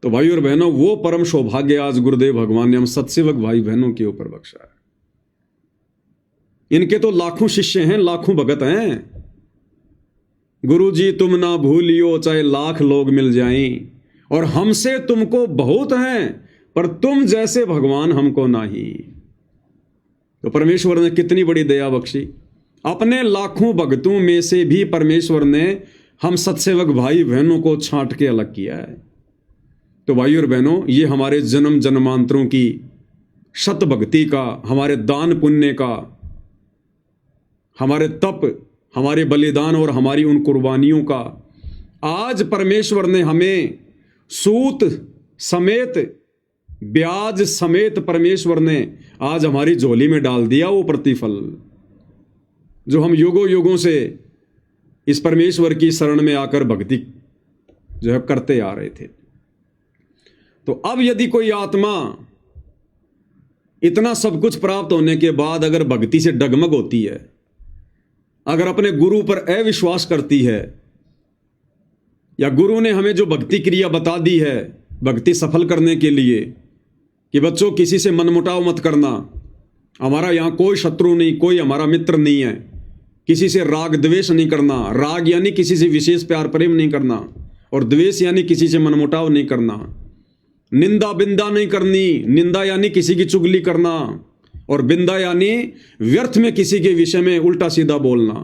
तो भाई और बहनों, वो परम सौभाग्य आज गुरुदेव भगवान ने हम सत्सेवक भाई बहनों के ऊपर बख्शा है। इनके तो लाखों शिष्य हैं, लाखों भगत हैं। गुरु जी तुम ना भूलियो चाहे लाख लोग मिल जाएं, और हमसे तुमको बहुत हैं पर तुम जैसे भगवान हमको नहीं। तो परमेश्वर ने कितनी बड़ी दया बख्शी। अपने लाखों भक्तों में से भी परमेश्वर ने हम सत्सेवक भाई बहनों को छांट के अलग किया है। तो भाई और बहनों, ये हमारे जन्म जन्मांतरों की सत भक्ति का, हमारे दान पुण्य का, हमारे तप, हमारे बलिदान और हमारी उन कुर्बानियों का आज परमेश्वर ने हमें सूत समेत, ब्याज समेत परमेश्वर ने आज हमारी झोली में डाल दिया। वो प्रतिफल जो हम युगों युगों से इस परमेश्वर की शरण में आकर भक्ति जो है करते आ रहे थे। तो अब यदि कोई आत्मा इतना सब कुछ प्राप्त होने के बाद अगर भक्ति से डगमग होती है, अगर अपने गुरु पर अविश्वास करती है, या गुरु ने हमें जो भक्ति क्रिया बता दी है भक्ति सफल करने के लिए कि बच्चों किसी से मनमुटाव मत करना, हमारा यहाँ कोई शत्रु नहीं, कोई हमारा मित्र नहीं है, किसी से राग द्वेष नहीं करना। राग यानी किसी से विशेष प्यार प्रेम नहीं करना, और द्वेष यानी किसी से मनमुटाव नहीं करना। निंदा बिंदा नहीं करनी, निंदा यानी किसी की चुगली करना, और बिंदा यानी व्यर्थ में किसी के विषय में उल्टा सीधा बोलना।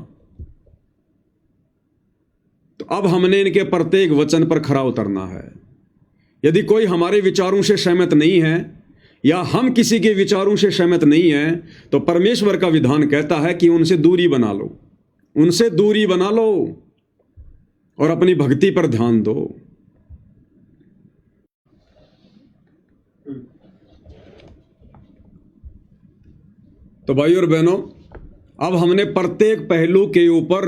तो अब हमने इनके प्रत्येक वचन पर खरा उतरना है। यदि कोई हमारे विचारों से सहमत नहीं है, या हम किसी के विचारों से सहमत नहीं हैं, तो परमेश्वर का विधान कहता है कि उनसे दूरी बना लो, उनसे दूरी बना लो और अपनी भक्ति पर ध्यान दो। तो भाई और बहनों, अब हमने प्रत्येक पहलू के ऊपर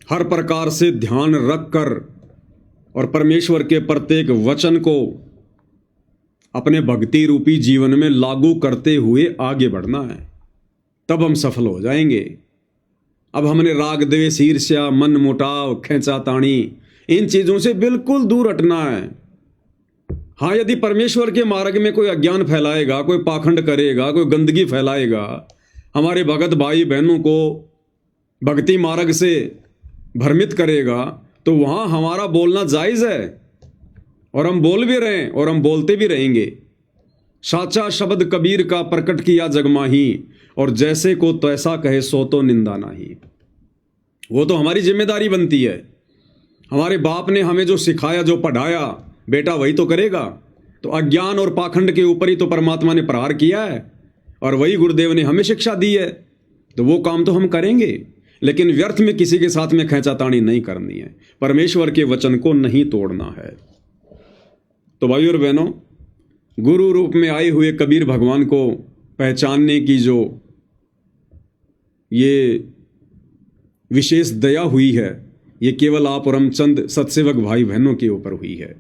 हर प्रकार से ध्यान रखकर और परमेश्वर के प्रत्येक वचन को अपने भक्ति रूपी जीवन में लागू करते हुए आगे बढ़ना है, तब हम सफल हो जाएंगे। अब हमने राग द्वेष ईर्ष्या मन मुटाव खींचातानी इन चीजों से बिल्कुल दूर हटना है। हाँ, यदि परमेश्वर के मार्ग में कोई अज्ञान फैलाएगा, कोई पाखंड करेगा, कोई गंदगी फैलाएगा, हमारे भगत भाई बहनों को भक्ति मार्ग से भ्रमित करेगा, तो वहां हमारा बोलना जायज है और हम बोल भी रहे हैं और हम बोलते भी रहेंगे। साचा शब्द कबीर का प्रकट किया जगमाही, और जैसे को तैसा कहे सो तो निंदा नहीं। वो तो हमारी जिम्मेदारी बनती है। हमारे बाप ने हमें जो सिखाया, जो पढ़ाया, बेटा वही तो करेगा। तो अज्ञान और पाखंड के ऊपर ही तो परमात्मा ने प्रहार किया है और वही गुरुदेव ने हमें शिक्षा दी है, तो वो काम तो हम करेंगे, लेकिन व्यर्थ में किसी के साथ में खींचातानी नहीं करनी है, परमेश्वर के वचन को नहीं तोड़ना है। तो भाई और बहनों, गुरु रूप में आए हुए कबीर भगवान को पहचानने की जो ये विशेष दया हुई है, ये केवल आप और हम चंद सत्सेवक भाई बहनों के ऊपर हुई है,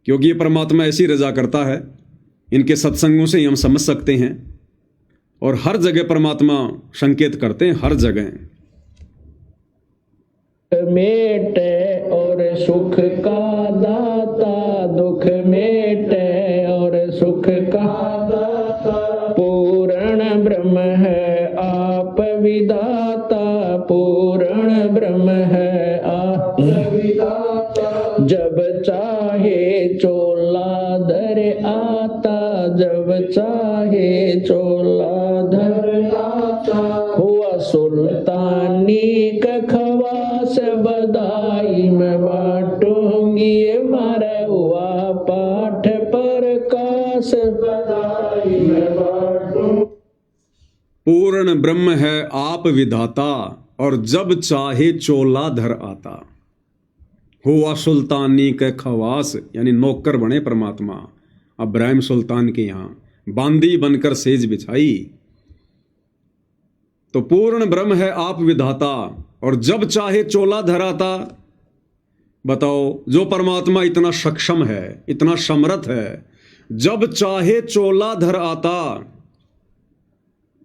क्योंकि ये परमात्मा ऐसी रजा करता है। इनके सत्संगों से ही हम समझ सकते हैं, और हर जगह परमात्मा संकेत करते हैं, हर जगह। मेटे और सुख का दाता, दुख मेटे और सुख का दाता, पूर्ण ब्रह्म है आप विदाता, पूर्ण ब्रह्म है आप विदाता। जब चाहे चोला धर आता, जब चाहे चोला धर आता, हुआ सुल्तानी का खवास, बधाई में बांटूंगी मारा हुआ पाठ प्रकाश, बधाई में बांटूंगी। पूर्ण ब्रह्म है आप विधाता, और जब चाहे चोला धर आता, हुआ सुल्तानी के खवास, यानी नौकर बने परमात्मा अब्राहिम सुल्तान के यहाँ, बांदी बनकर सेज बिछाई। तो पूर्ण ब्रह्म है आप विधाता, और जब चाहे चोला धराता। बताओ, जो परमात्मा इतना सक्षम है, इतना समर्थ है, जब चाहे चोला धर आता,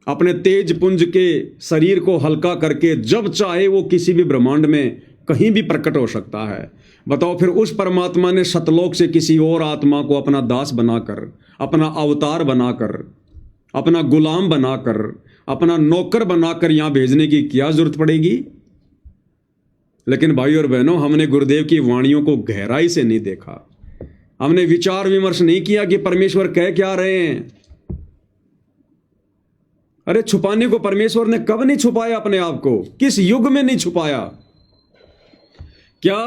अपने तेज पुंज के शरीर को हल्का करके जब चाहे वो किसी भी ब्रह्मांड में कहीं भी प्रकट हो सकता है। बताओ, फिर उस परमात्मा ने सतलोक से किसी और आत्मा को अपना दास बनाकर, अपना अवतार बनाकर, अपना गुलाम बनाकर, अपना नौकर बनाकर यहां भेजने की क्या जरूरत पड़ेगी? लेकिन भाई और बहनों, हमने गुरुदेव की वाणियों को गहराई से नहीं देखा, हमने विचार विमर्श नहीं किया कि परमेश्वर कह क्या रहे हैं। अरे छुपाने को परमेश्वर ने कब नहीं छुपाया अपने आप को? किस युग में नहीं छुपाया? क्या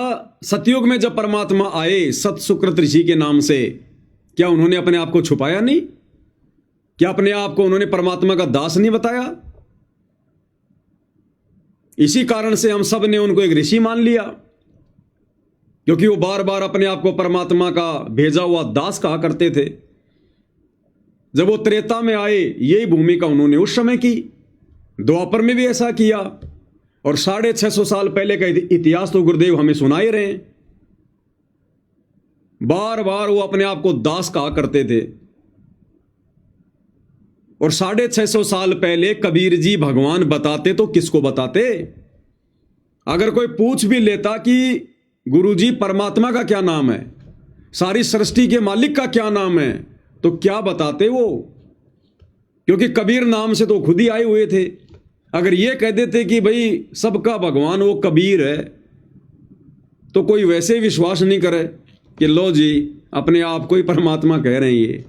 सतयुग में जब परमात्मा आए सत सुकृत ऋषि के नाम से, क्या उन्होंने अपने आप को छुपाया नहीं? क्या अपने आप को उन्होंने परमात्मा का दास नहीं बताया? इसी कारण से हम सब ने उनको एक ऋषि मान लिया, क्योंकि वो बार बार अपने आप को परमात्मा का भेजा हुआ दास कहा करते थे। जब वो त्रेता में आए, यही भूमिका उन्होंने उस समय की, द्वापर में भी ऐसा किया, और 650 साल पहले का इतिहास तो गुरुदेव हमें सुनाए रहे हैं। बार बार वो अपने आप को दास कहा करते थे। और 650 साल पहले कबीर जी भगवान बताते तो किसको बताते? अगर कोई पूछ भी लेता कि गुरुजी परमात्मा का क्या नाम है, सारी सृष्टि के मालिक का क्या नाम है, तो क्या बताते वो? क्योंकि कबीर नाम से तो खुद ही आए हुए थे। अगर ये कह देते कि भाई सबका भगवान वो कबीर है, तो कोई वैसे विश्वास नहीं करे कि लो जी अपने आप को ही परमात्मा कह रहे हैं ये।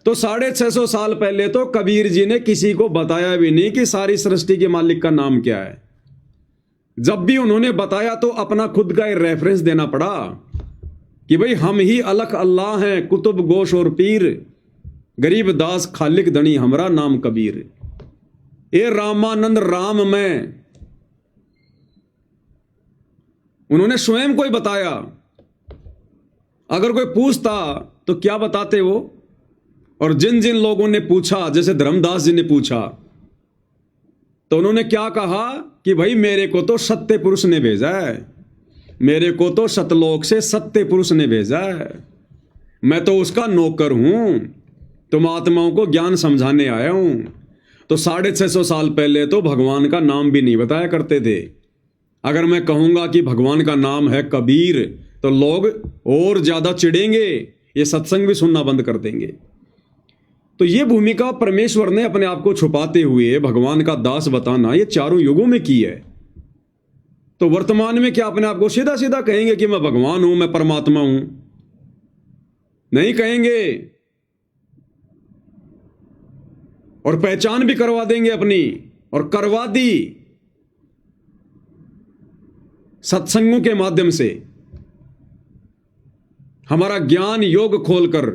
तो 650 साल पहले तो कबीर जी ने किसी को बताया भी नहीं कि सारी सृष्टि के मालिक का नाम क्या है। जब भी उन्होंने बताया तो अपना खुद का रेफरेंस देना पड़ा कि भाई हम ही अलख अल्लाह हैं, कुतुब गोश और पीर, गरीब दास खालिक धनी हमरा नाम कबीर। ए रामानंद राम में उन्होंने स्वयं को ही बताया। अगर कोई पूछता तो क्या बताते वो? और जिन जिन लोगों ने पूछा, जैसे धर्मदास जी ने पूछा, तो उन्होंने क्या कहा कि भाई मेरे को तो सत्य पुरुष ने भेजा है, मेरे को तो सतलोक से सत्य पुरुष ने भेजा है, मैं तो उसका नौकर हूं, तुम आत्माओं को ज्ञान समझाने आया हूं। तो 650 साल पहले तो भगवान का नाम भी नहीं बताया करते थे। अगर मैं कहूंगा कि भगवान का नाम है कबीर तो लोग और ज्यादा चिढ़ेंगे, ये सत्संग भी सुनना बंद कर देंगे। तो ये भूमिका परमेश्वर ने अपने आप को छुपाते हुए भगवान का दास बताना ये चारों युगों में की है। तो वर्तमान में क्या अपने आप को सीधा सीधा कहेंगे कि मैं भगवान हूं, मैं परमात्मा हूं? नहीं कहेंगे। और पहचान भी करवा देंगे अपनी, और करवा दी सत्संगों के माध्यम से। हमारा ज्ञान योग खोलकर,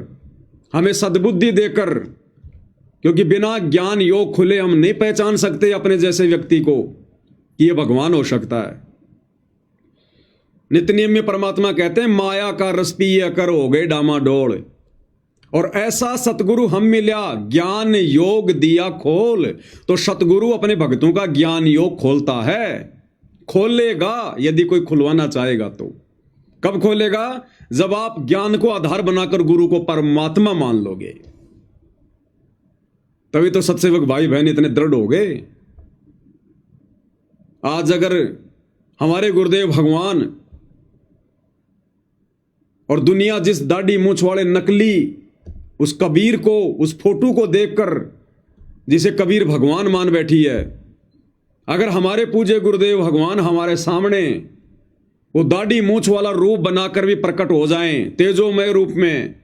हमें सद्बुद्धि देकर, क्योंकि बिना ज्ञान योग खुले हम नहीं पहचान सकते अपने जैसे व्यक्ति को कि यह भगवान हो सकता है। नित्य नियम में परमात्मा कहते हैं माया का रस पिया कर हो गए डामाडोल, और ऐसा सतगुरु हम मिला ज्ञान योग दिया खोल। तो सतगुरु अपने भक्तों का ज्ञान योग खोलता है, खोलेगा यदि कोई खुलवाना चाहेगा तो। कब खोलेगा? जब आप ज्ञान को आधार बनाकर गुरु को परमात्मा मान लोगे, तभी तो सत्सेवक भाई बहन इतने दृढ़ हो गए। आज अगर हमारे गुरुदेव भगवान और दुनिया जिस दाढ़ी मूंछ वाले नकली उस कबीर को, उस फोटो को देखकर जिसे कबीर भगवान मान बैठी है, अगर हमारे पूज्य गुरुदेव भगवान हमारे सामने वो दाढ़ी मूंछ वाला रूप बनाकर भी प्रकट हो जाएं तेजोमय रूप में,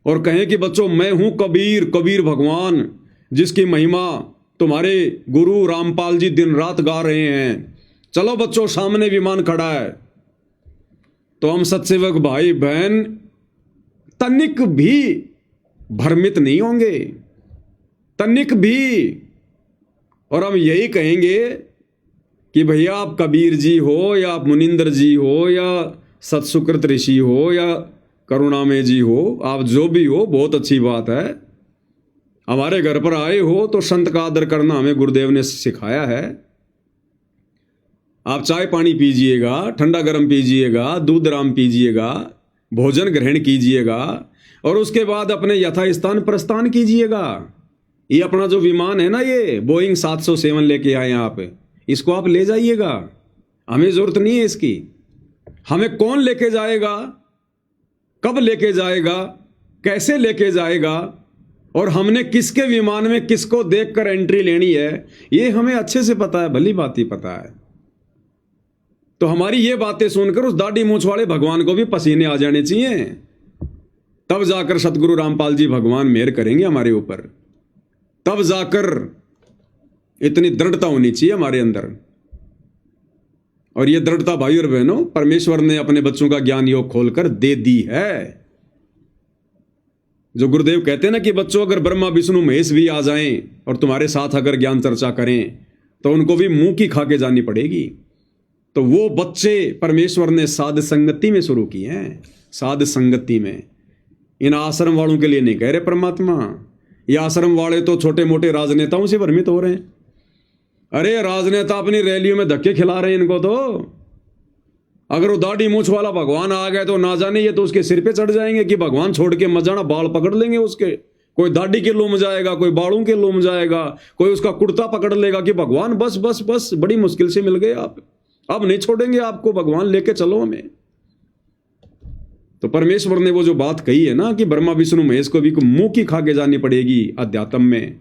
और कहें कि बच्चों मैं हूं कबीर, कबीर भगवान जिसकी महिमा तुम्हारे गुरु रामपाल जी दिन रात गा रहे हैं, चलो बच्चों सामने विमान खड़ा है, तो हम सत्सेवक भाई बहन तनिक भी भ्रमित नहीं होंगे, तनिक भी। और हम यही कहेंगे कि भैया आप कबीर जी हो, या आप मुनिंदर जी हो, या सतसुकृत ऋषि हो, या करुणामय जी हो, आप जो भी हो बहुत अच्छी बात है। हमारे घर पर आए हो तो संत का आदर करना हमें गुरुदेव ने सिखाया है। आप चाय पानी पीजिएगा, ठंडा गर्म पीजिएगा, दूध राम पीजिएगा, भोजन ग्रहण कीजिएगा, और उसके बाद अपने यथास्थान प्रस्थान कीजिएगा। ये अपना जो विमान है ना, ये बोइंग 707 लेके आए आप, इसको आप ले जाइएगा, हमें जरूरत नहीं है इसकी। हमें कौन लेके जाएगा, कब लेके जाएगा, कैसे लेके जाएगा, और हमने किसके विमान में किसको देखकर एंट्री लेनी है, ये हमें अच्छे से पता है, भली बात ही पता है। तो हमारी ये बातें सुनकर उस दाढ़ी मूंछ वाले भगवान को भी पसीने आ जाने चाहिए, तब जाकर सतगुरु रामपाल जी भगवान मेहर करेंगे हमारे ऊपर, तब जाकर इतनी दृढ़ता होनी चाहिए हमारे अंदर। और ये दृढ़ता भाई और बहनों परमेश्वर ने अपने बच्चों का ज्ञान योग खोलकर दे दी है। जो गुरुदेव कहते हैं ना कि बच्चों अगर ब्रह्मा विष्णु महेश भी आ जाएं और तुम्हारे साथ अगर ज्ञान चर्चा करें तो उनको भी मुंह की खा के जानी पड़ेगी। तो वो बच्चे परमेश्वर ने साध संगति में शुरू किए हैं, साध संगति में। इन आश्रम वालों के लिए नहीं कह रहे परमात्मा। ये आश्रम वाले तो छोटे मोटे राजनेताओं से भ्रमित हो रहे हैं। अरे राजनेता अपनी रैलियों में धक्के खिला रहे हैं इनको। तो अगर वो दाढ़ी मूंछ वाला भगवान आ गए तो ना जाने ये तो उसके सिर पे चढ़ जाएंगे कि भगवान छोड़ के मत जाना, बाल पकड़ लेंगे उसके। कोई दाढ़ी के लूम जाएगा, कोई बालों के लूम जाएगा, कोई उसका कुर्ता पकड़ लेगा कि भगवान बस बस बस बड़ी मुश्किल से मिल गए आप, अब नहीं छोड़ेंगे आपको, भगवान लेके चलो हमें। तो परमेश्वर ने वो जो बात कही है ना कि ब्रह्मा विष्णु महेश को भी मुंह की खा के जानी पड़ेगी अध्यात्म में,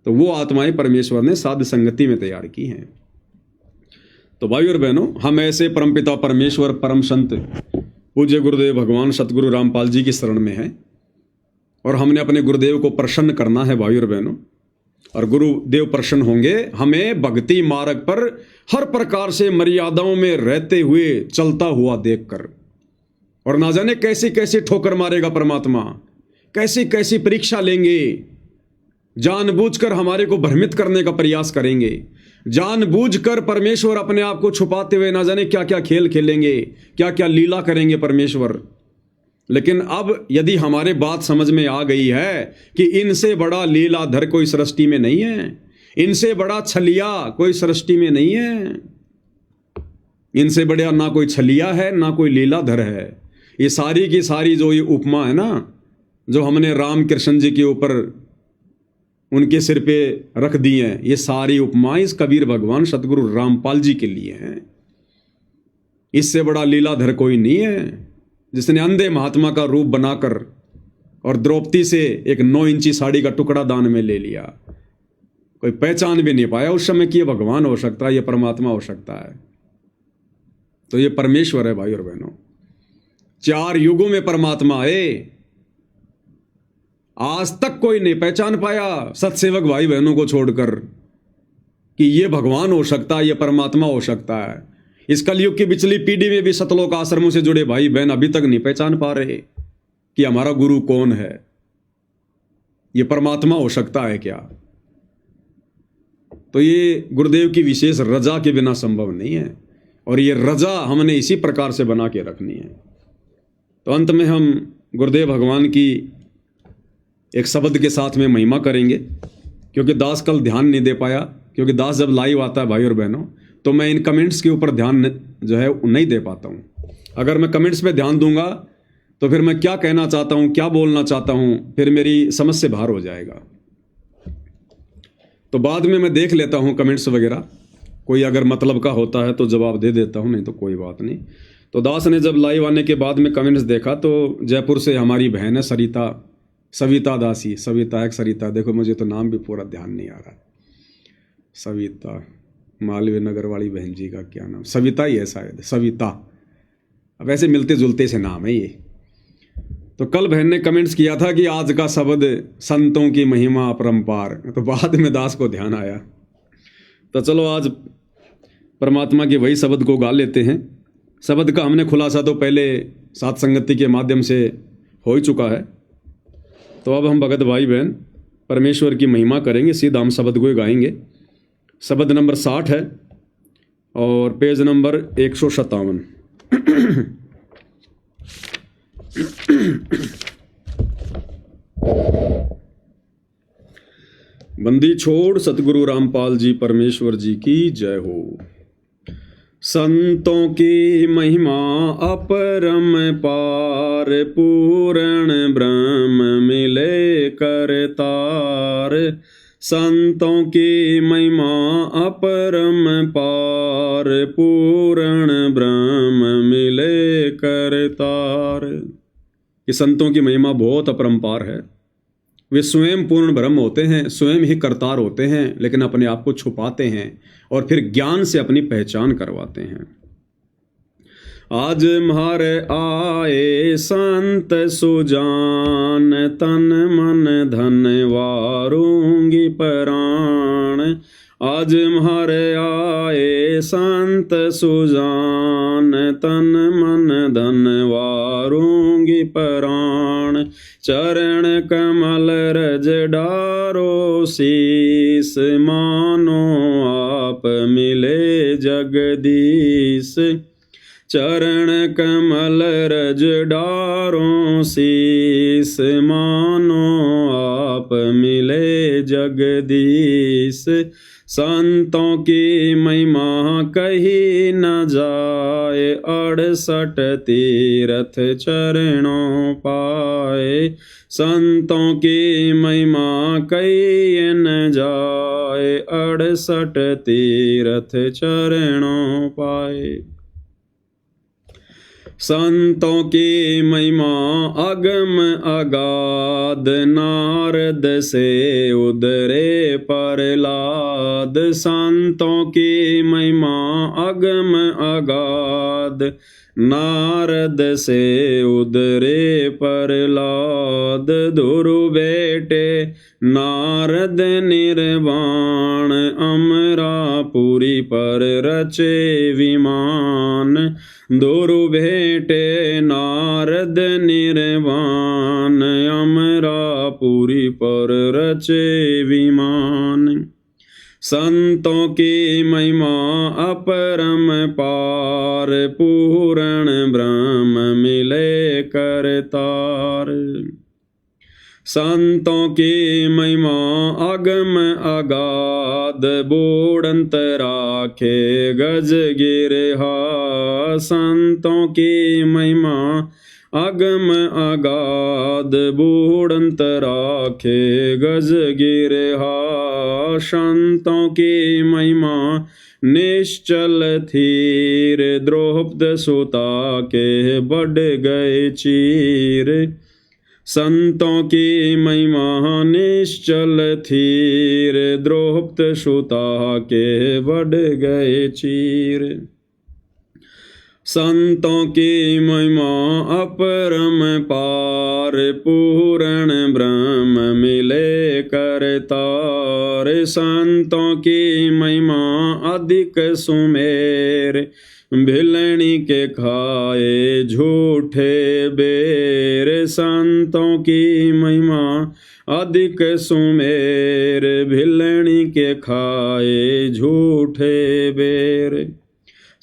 तो वो आत्माएं परमेश्वर ने साध संगति में तैयार की हैं। तो भाई और बहनों, हम ऐसे परमपिता परमेश्वर परम संत पूज्य गुरुदेव भगवान सतगुरु रामपाल जी की शरण में हैं, और हमने अपने गुरुदेव को प्रसन्न करना है भाई और बहनों। और गुरुदेव प्रसन्न होंगे हमें भक्ति मार्ग पर हर प्रकार से मर्यादाओं में रहते हुए चलता हुआ देखकर। और ना जाने कैसी कैसी ठोकर मारेगा परमात्मा, कैसी कैसी परीक्षा लेंगे, जानबूझकर हमारे को भ्रमित करने का प्रयास करेंगे, जानबूझकर परमेश्वर अपने आप को छुपाते हुए ना जाने क्या क्या खेल खेलेंगे, क्या क्या लीला करेंगे परमेश्वर। लेकिन अब यदि हमारे बात समझ में आ गई है कि इनसे बड़ा लीलाधर कोई सृष्टि में नहीं है, इनसे बड़ा छलिया कोई सृष्टि में नहीं है, इनसे बढ़िया ना कोई छलिया है ना कोई लीलाधर है। ये सारी की सारी जो ये उपमा है ना, जो हमने राम कृष्ण जी के ऊपर उनके सिर पे रख दी हैं, ये सारी उपमाएं इस कबीर भगवान सतगुरु रामपाल जी के लिए हैं। इससे बड़ा लीलाधर कोई नहीं है जिसने अंधे महात्मा का रूप बनाकर और द्रौपदी से एक 9 इंची साड़ी का टुकड़ा दान में ले लिया। कोई पहचान भी नहीं पाया उस समय कि ये भगवान हो सकता है, ये परमात्मा हो सकता है। तो ये परमेश्वर है भाई और बहनों। 4 युगों में परमात्मा है, आज तक कोई नहीं पहचान पाया सत्सेवक भाई बहनों को छोड़कर कि ये भगवान हो सकता है, ये परमात्मा हो सकता है। इस कलयुग की पिछली पीढ़ी में भी सतलोक आश्रमों से जुड़े भाई बहन अभी तक नहीं पहचान पा रहे कि हमारा गुरु कौन है, ये परमात्मा हो सकता है क्या। तो ये गुरुदेव की विशेष रजा के बिना संभव नहीं है, और ये रजा हमने इसी प्रकार से बना के रखनी है। तो अंत में हम गुरुदेव भगवान की एक शब्द के साथ में महिमा करेंगे, क्योंकि दास कल ध्यान नहीं दे पाया, क्योंकि दास जब लाइव आता है भाई और बहनों तो मैं इन कमेंट्स के ऊपर ध्यान जो है नहीं दे पाता हूँ। अगर मैं कमेंट्स पे ध्यान दूंगा तो फिर मैं क्या कहना चाहता हूँ, क्या बोलना चाहता हूँ, फिर मेरी समझ से बाहर हो जाएगा। तो बाद में मैं देख लेता हूँ कमेंट्स वगैरह, कोई अगर मतलब का होता है तो जवाब दे देता हूँ, नहीं तो कोई बात नहीं। तो दास ने जब लाइव आने के बाद में कमेंट्स देखा तो जयपुर से हमारी बहन है सविता दासी, सविता एक सरिता, देखो मुझे तो नाम भी पूरा ध्यान नहीं आ रहा, सविता, मालवीय नगर वाली बहन जी का क्या नाम, सविता ही है शायद, सविता। अब ऐसे मिलते जुलते से नाम है ये। तो कल बहन ने कमेंट्स किया था कि आज का शब्द संतों की महिमा अपरंपार, तो बाद में दास को ध्यान आया। तो चलो आज परमात्मा के वही शब्द को गा लेते हैं। शब्द का हमने खुलासा तो पहले सात संगति के माध्यम से हो ही चुका है। तो अब हम भगत भाई बहन परमेश्वर की महिमा करेंगे, सीधा हम शब्द को ही गाएंगे। शब्द नंबर 60 है और पेज नंबर 157। बंदी छोड़ सतगुरु रामपाल जी परमेश्वर जी की जय हो। संतों की महिमा अपरम पार, पूर्ण ब्रह्म मिले करतार। संतों की महिमा अपरम पार, पूर्ण ब्रह्म मिले करतार। ये संतों की महिमा बहुत अपरंपार है। वे स्वयं पूर्ण ब्रह्म होते हैं, स्वयं ही करतार होते हैं, लेकिन अपने आप को छुपाते हैं और फिर ज्ञान से अपनी पहचान करवाते हैं। आज म्हारे आए संत सुजान, तन मन धन वारूंगी प्राण। आज म्हारे आए संत सुजान, तन मन धन वारूंगी प्राण। चरण कमल रज डारो शीस, मानो आप मिले जगदीश। चरण कमल रज डारो शीस, मानो आप मिले जगदीश। संतों की महिमा कही न जाए, 68 तीरथ चरणों पाए। संतों की महिमा कही न जाए, 68 तीरथ चरणों पाए। संतों की महिमा अगम अगाध, नारद से उदरे प्रहलाद। संतों की महिमा अगम अगाध, नारद से उदरे प्रहलाद। ध्रुव बेटे नारद निर्वाण, अमरापुरी पर रचे विमान। ध्रुव समेटे नारद निर्वाण, अमरापुरी पर रचे विमान। संतों की महिमा अपरम पार, पूर्ण ब्रह्म मिले करतार। संतों की महिमा अगम अगाध, बूढ़ंत राखे गज गिरहा। संतों की महिमा अगम अगाध, बूढ़ंत राखे गज गिरहा। संतों की महिमा निश्चल थीर, द्रौपद सुता के बढ़ गए चीर। संतों की महिमा निश्चल थीर, द्रौपद सुता के बढ़ गए चीर। संतों की महिमा अपरम पार, पूर्ण ब्रह्म मिले करतार। संतों की महिमा अधिक सुमेर, भिलनी के खाए झूठे बेर। संतों की महिमा अधिक सुमेर, भिलनी के खाए झूठे बेर।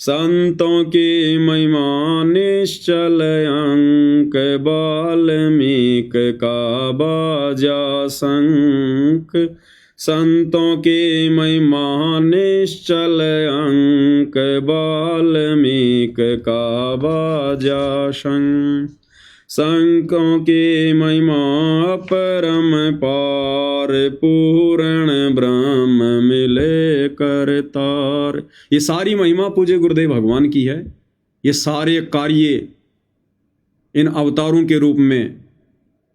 संतों की महिमा निश्चल अंक, वाल्मीक का बाजा शंख। संतों की महिमा निश्चल अंक, वाल्मीक का बाजा शंख। संतों की महिमा अपरम पार, पूर्ण ब्रह्म मिले करतार। ये सारी महिमा पूज्य गुरुदेव भगवान की है। ये सारे कार्य इन अवतारों के रूप में,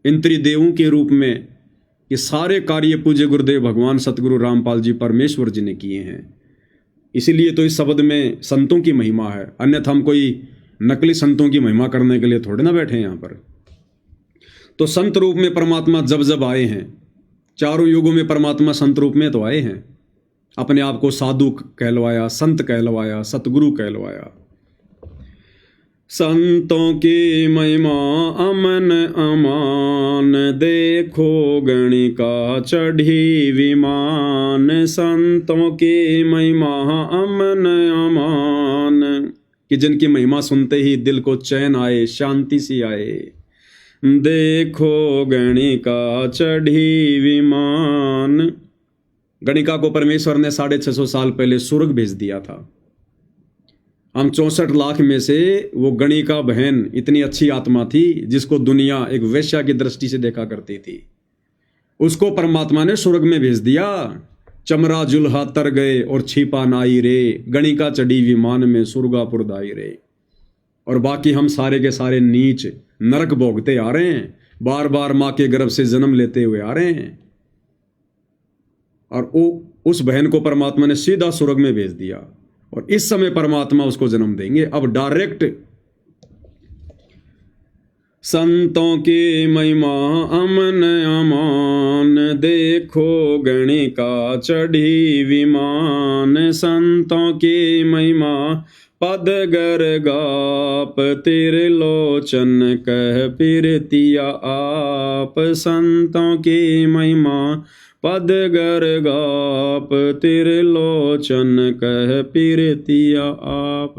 इन त्रिदेवों के रूप में, ये सारे कार्य पूज्य गुरुदेव भगवान सतगुरु रामपाल जी परमेश्वर जी ने किए हैं। इसीलिए तो इस शब्द में संतों की महिमा है, अन्यथा हम कोई नकली संतों की महिमा करने के लिए थोड़े ना बैठे हैं यहाँ पर। तो संत रूप में परमात्मा जब जब आए हैं, चारों युगों में परमात्मा संत रूप में तो आए हैं। अपने आप को साधु कहलवाया, संत कहलवाया, सतगुरु कहलवाया। संतों की महिमा अमन अमान, देखो गणिका चढ़ी विमान। संतों की महिमा अमन अमान, कि जिनकी महिमा सुनते ही दिल को चैन आए, शांति सी आए। देखो गणिका चढ़ी विमान। गणिका को परमेश्वर ने 650 साल पहले स्वर्ग भेज दिया था। हम 64 लाख में से वो गणिका बहन इतनी अच्छी आत्मा थी जिसको दुनिया एक वेश्या की दृष्टि से देखा करती थी। उसको परमात्मा ने स्वर्ग में भेज दिया। चमरा जुल्हा तर गए और छिपा नाई रे, गणिका चढ़ी विमान में सुरगापुर दाई रे। और बाकी हम सारे के सारे नीच नरक भोगते आ रहे हैं, बार बार माँ के गर्भ से जन्म लेते हुए आ रहे हैं। और उस बहन को परमात्मा ने सीधा स्वर्ग में भेज दिया और इस समय परमात्मा उसको जन्म देंगे अब डायरेक्ट। संतों की महिमा अमन अमान, देखो गणिका चढ़ी विमान। संतों की महिमा पद गर गाप, त्रिलोचन कह पिरतिया आप। संतों की महिमा पद गर गाप, त्रिलोचन कह पिरतिया आप।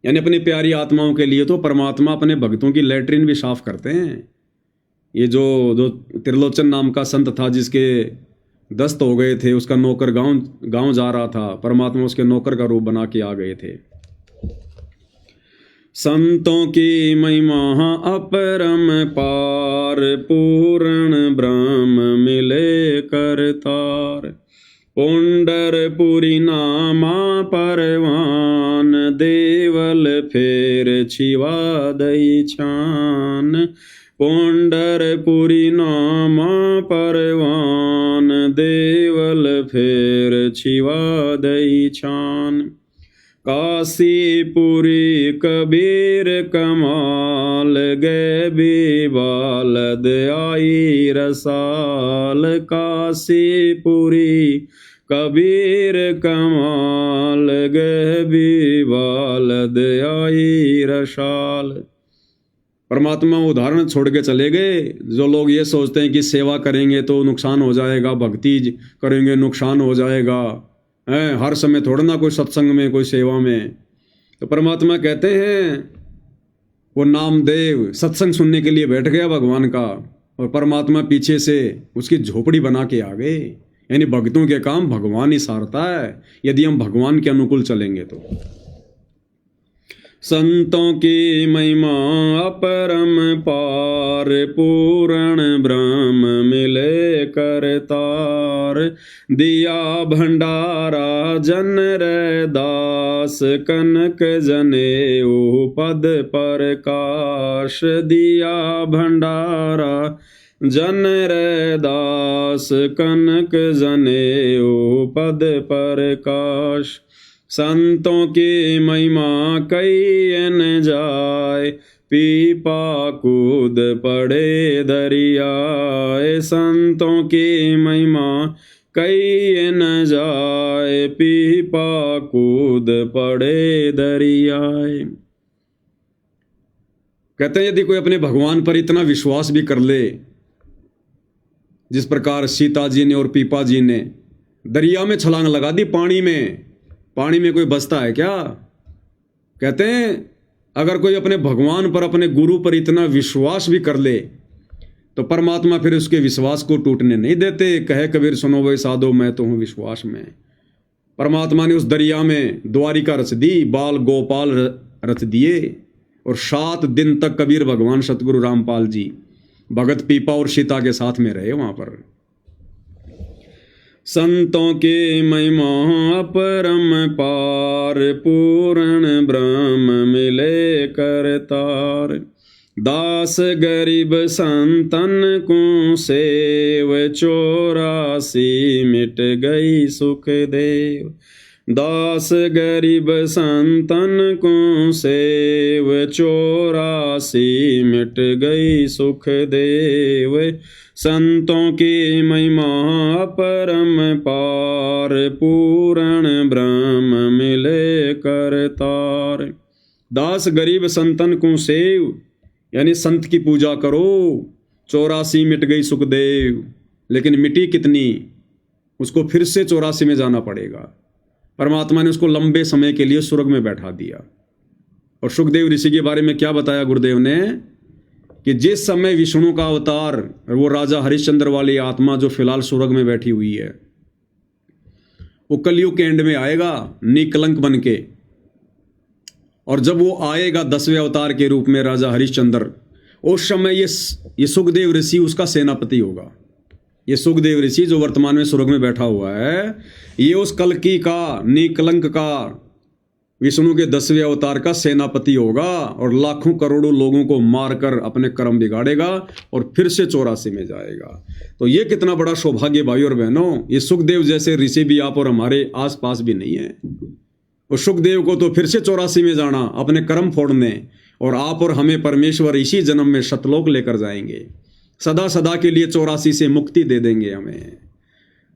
यानी अपनी प्यारी आत्माओं के लिए तो परमात्मा अपने भक्तों की लैट्रिन भी साफ करते हैं। ये जो त्रिलोचन नाम का संत था जिसके दस्त हो गए थे, उसका नौकर गांव जा रहा था, परमात्मा उसके नौकर का रूप बना के आ गए थे। संतों की महिमा अपरम पार, पूर्ण ब्रह्म मिले करतार। पुंडरपुरी नामा परवान, देवल फेर छिवा दई छान। पुंडरपुरी नामा परवान, देवल फेर छिवा दई छान। काशीपुरी कबीर कमाल, गए बालद आई रसाल। काशीपुरी कबीर कमाल गह बीबालद आई रशाल। परमात्मा उदाहरण छोड़ के चले गए। जो लोग ये सोचते हैं कि सेवा करेंगे तो नुकसान हो जाएगा, भक्ति करेंगे नुकसान हो जाएगा, हर समय थोड़ा ना कोई सत्संग में कोई सेवा में, तो परमात्मा कहते हैं वो नामदेव सत्संग सुनने के लिए बैठ गया भगवान का, और परमात्मा पीछे से उसकी झोपड़ी बना के आ गए। यानी भक्तों के काम भगवान ही सारता है यदि हम भगवान के अनुकूल चलेंगे तो। संतों की महिमा अपरम पार, पूर्ण ब्रह्म मिले करतार। दिया भंडारा जन रे दास, कनक जनेऊ पद प्रकाश। दिया भंडारा जन रे दास, कनक जनेऊ पद प्रकाश। संतों की महिमा कई न जाए, पीपा कूद पड़े दरियाए। संतों की महिमा कई न जाए, पीपा कूद पड़े दरियाए। कहते हैं यदि कोई अपने भगवान पर इतना विश्वास भी कर ले, जिस प्रकार सीता जी ने और पीपा जी ने दरिया में छलांग लगा दी, पानी में कोई बचता है क्या? कहते हैं अगर कोई अपने भगवान पर, अपने गुरु पर इतना विश्वास भी कर ले तो परमात्मा फिर उसके विश्वास को टूटने नहीं देते। कहे कबीर सुनो वे साधो मैं तो हूं विश्वास में। परमात्मा ने उस दरिया में द्वारिका रच दी, बाल गोपाल रच दिए, और 7 दिन तक कबीर भगवान सतगुरु रामपाल जी भगत पीपा और सीता के साथ में रहे वहां पर। संतों की महिमा अपरम पार, पूर्ण ब्रह्म मिले करतार। दास गरीब संतन को सेव, 84 मिट गई सुख देव। दास गरीब संतन को सेव, 84 मिट गई सुख देव। संतों की महिमा परम पार, पूर्ण ब्रह्म मिले करतार। दास गरीब संतन को सेव, यानी संत की पूजा करो, 84 मिट गई सुखदेव। लेकिन मिटी कितनी, उसको फिर से 84 में जाना पड़ेगा। परमात्मा ने उसको लंबे समय के लिए स्वर्ग में बैठा दिया। और सुखदेव ऋषि के बारे में क्या बताया गुरुदेव ने, कि जिस समय विष्णु का अवतार, वो राजा हरिश्चंद्र वाली आत्मा जो फिलहाल स्वर्ग में बैठी हुई है, वो कलयुग के एंड में आएगा निकलंक बन के। और जब वो आएगा 10वें अवतार के रूप में राजा हरिश्चंद्र, उस समय ये सुखदेव ऋषि उसका सेनापति होगा। ये सुखदेव ऋषि जो वर्तमान में स्वर्ग में बैठा हुआ है, ये उस कल्कि का, निकलंक का, विष्णु के 10वें अवतार का सेनापति होगा, और लाखों करोड़ों लोगों को मारकर अपने कर्म बिगाड़ेगा और फिर से 84 में जाएगा। तो ये कितना बड़ा सौभाग्य भाई और बहनों, ये सुखदेव जैसे ऋषि भी आप और हमारे आसपास भी नहीं है। और सुखदेव को तो फिर से 84 में जाना, अपने कर्म फोड़ने, और आप और हमें परमेश्वर इसी जन्म में सतलोक लेकर जाएंगे, सदा सदा के लिए 84 से मुक्ति दे देंगे हमें।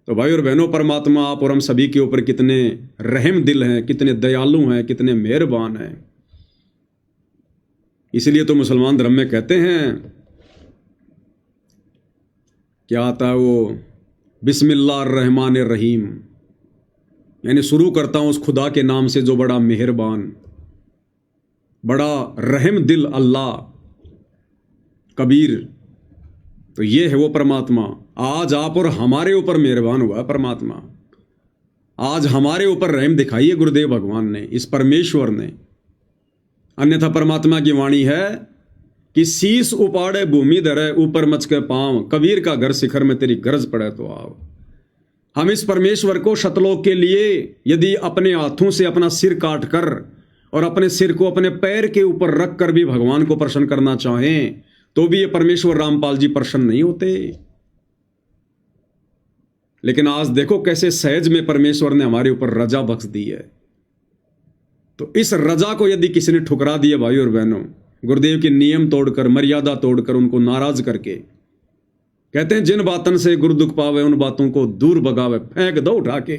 तो भाई और बहनों, परमात्मा आप और हम सभी के ऊपर कितने रहम दिल हैं, कितने दयालु हैं, कितने मेहरबान हैं। इसलिए तो मुसलमान धर्म में कहते हैं, क्या आता है वो, बिस्मिल्लाहिर्रहमानिर रहीम, यानी शुरू करता हूं उस खुदा के नाम से जो बड़ा मेहरबान, बड़ा रहम दिल अल्लाह। कबीर तो ये है वो परमात्मा। आज आप और हमारे ऊपर मेहरबान हुआ परमात्मा। आज हमारे ऊपर रहम दिखाई है गुरुदेव भगवान ने, इस परमेश्वर ने। अन्यथा परमात्मा की वाणी है कि शीश उपाड़े भूमि धरे, ऊपर मच के पांव, कबीर का घर शिखर में तेरी गरज पड़े तो आओ। हम इस परमेश्वर को शतलोक के लिए यदि अपने हाथों से अपना सिर काट कर और अपने सिर को अपने पैर के ऊपर रख कर भी भगवान को प्रसन्न करना चाहें, तो भी ये परमेश्वर रामपाल जी प्रसन्न नहीं होते। लेकिन आज देखो कैसे सहज में परमेश्वर ने हमारे ऊपर रजा बख्श दी है। तो इस रजा को यदि किसी ने ठुकरा दिया भाई और बहनों, गुरुदेव के नियम तोड़कर, मर्यादा तोड़कर, उनको नाराज करके, कहते हैं जिन बातन से गुरु दुख पावे उन बातों को दूर भगावे, फेंक दो उठा के,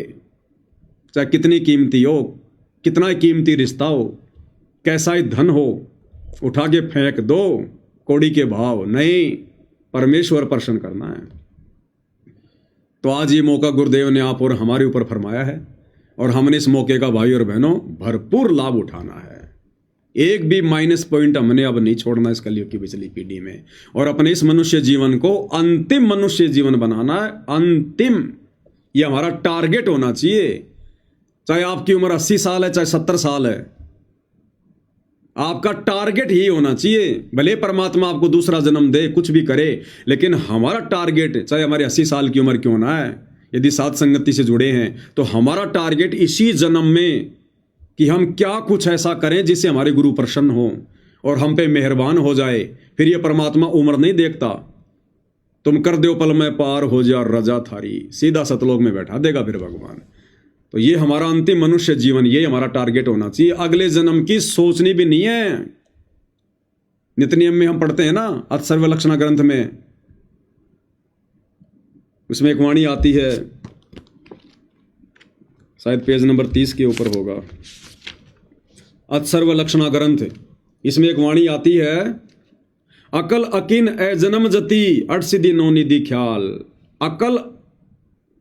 चाहे कितनी कीमती हो, कितना ही कीमती रिश्ता हो, कैसा ही धन हो, उठा के फेंक दो, कौड़ी के भाव नहीं, परमेश्वर प्रसन्न करना है। तो आज ये मौका गुरुदेव ने आप और हमारे ऊपर फरमाया है और हमने इस मौके का भाई और बहनों भरपूर लाभ उठाना है। एक भी माइनस पॉइंट हमने अब नहीं छोड़ना इस कलयुग की पिछली पीढ़ी में, और अपने इस मनुष्य जीवन को अंतिम मनुष्य जीवन बनाना है। अंतिम, ये हमारा टारगेट होना चाहिए। चाहे आपकी उम्र 80 साल है, चाहे 70 साल है, आपका टारगेट यही होना चाहिए। भले परमात्मा आपको दूसरा जन्म दे, कुछ भी करे, लेकिन हमारा टारगेट, चाहे हमारे 80 साल की उम्र क्यों ना है, यदि साध संगति से जुड़े हैं तो हमारा टारगेट इसी जन्म में कि हम क्या कुछ ऐसा करें जिससे हमारे गुरु प्रसन्न हो और हम पे मेहरबान हो जाए। फिर ये परमात्मा उम्र नहीं देखता, तुम कर दो पल में पार हो जा रजा थारी, सीधा सतलोक में बैठा देगा फिर भगवान। तो ये हमारा अंतिम मनुष्य जीवन, ये हमारा टारगेट होना चाहिए। अगले जन्म की सोचनी भी नहीं है। नित्य नियम में हम पढ़ते हैं ना, अथ सर्वलक्षणा ग्रंथ में, उसमें एक वाणी आती है, शायद पेज नंबर 30 के ऊपर होगा, अथ सर्वलक्षणा ग्रंथ। इसमें एक वाणी आती है, अकल अकीन ए जन्म जति अट सिद्धि नो निधि ख्याल। अकल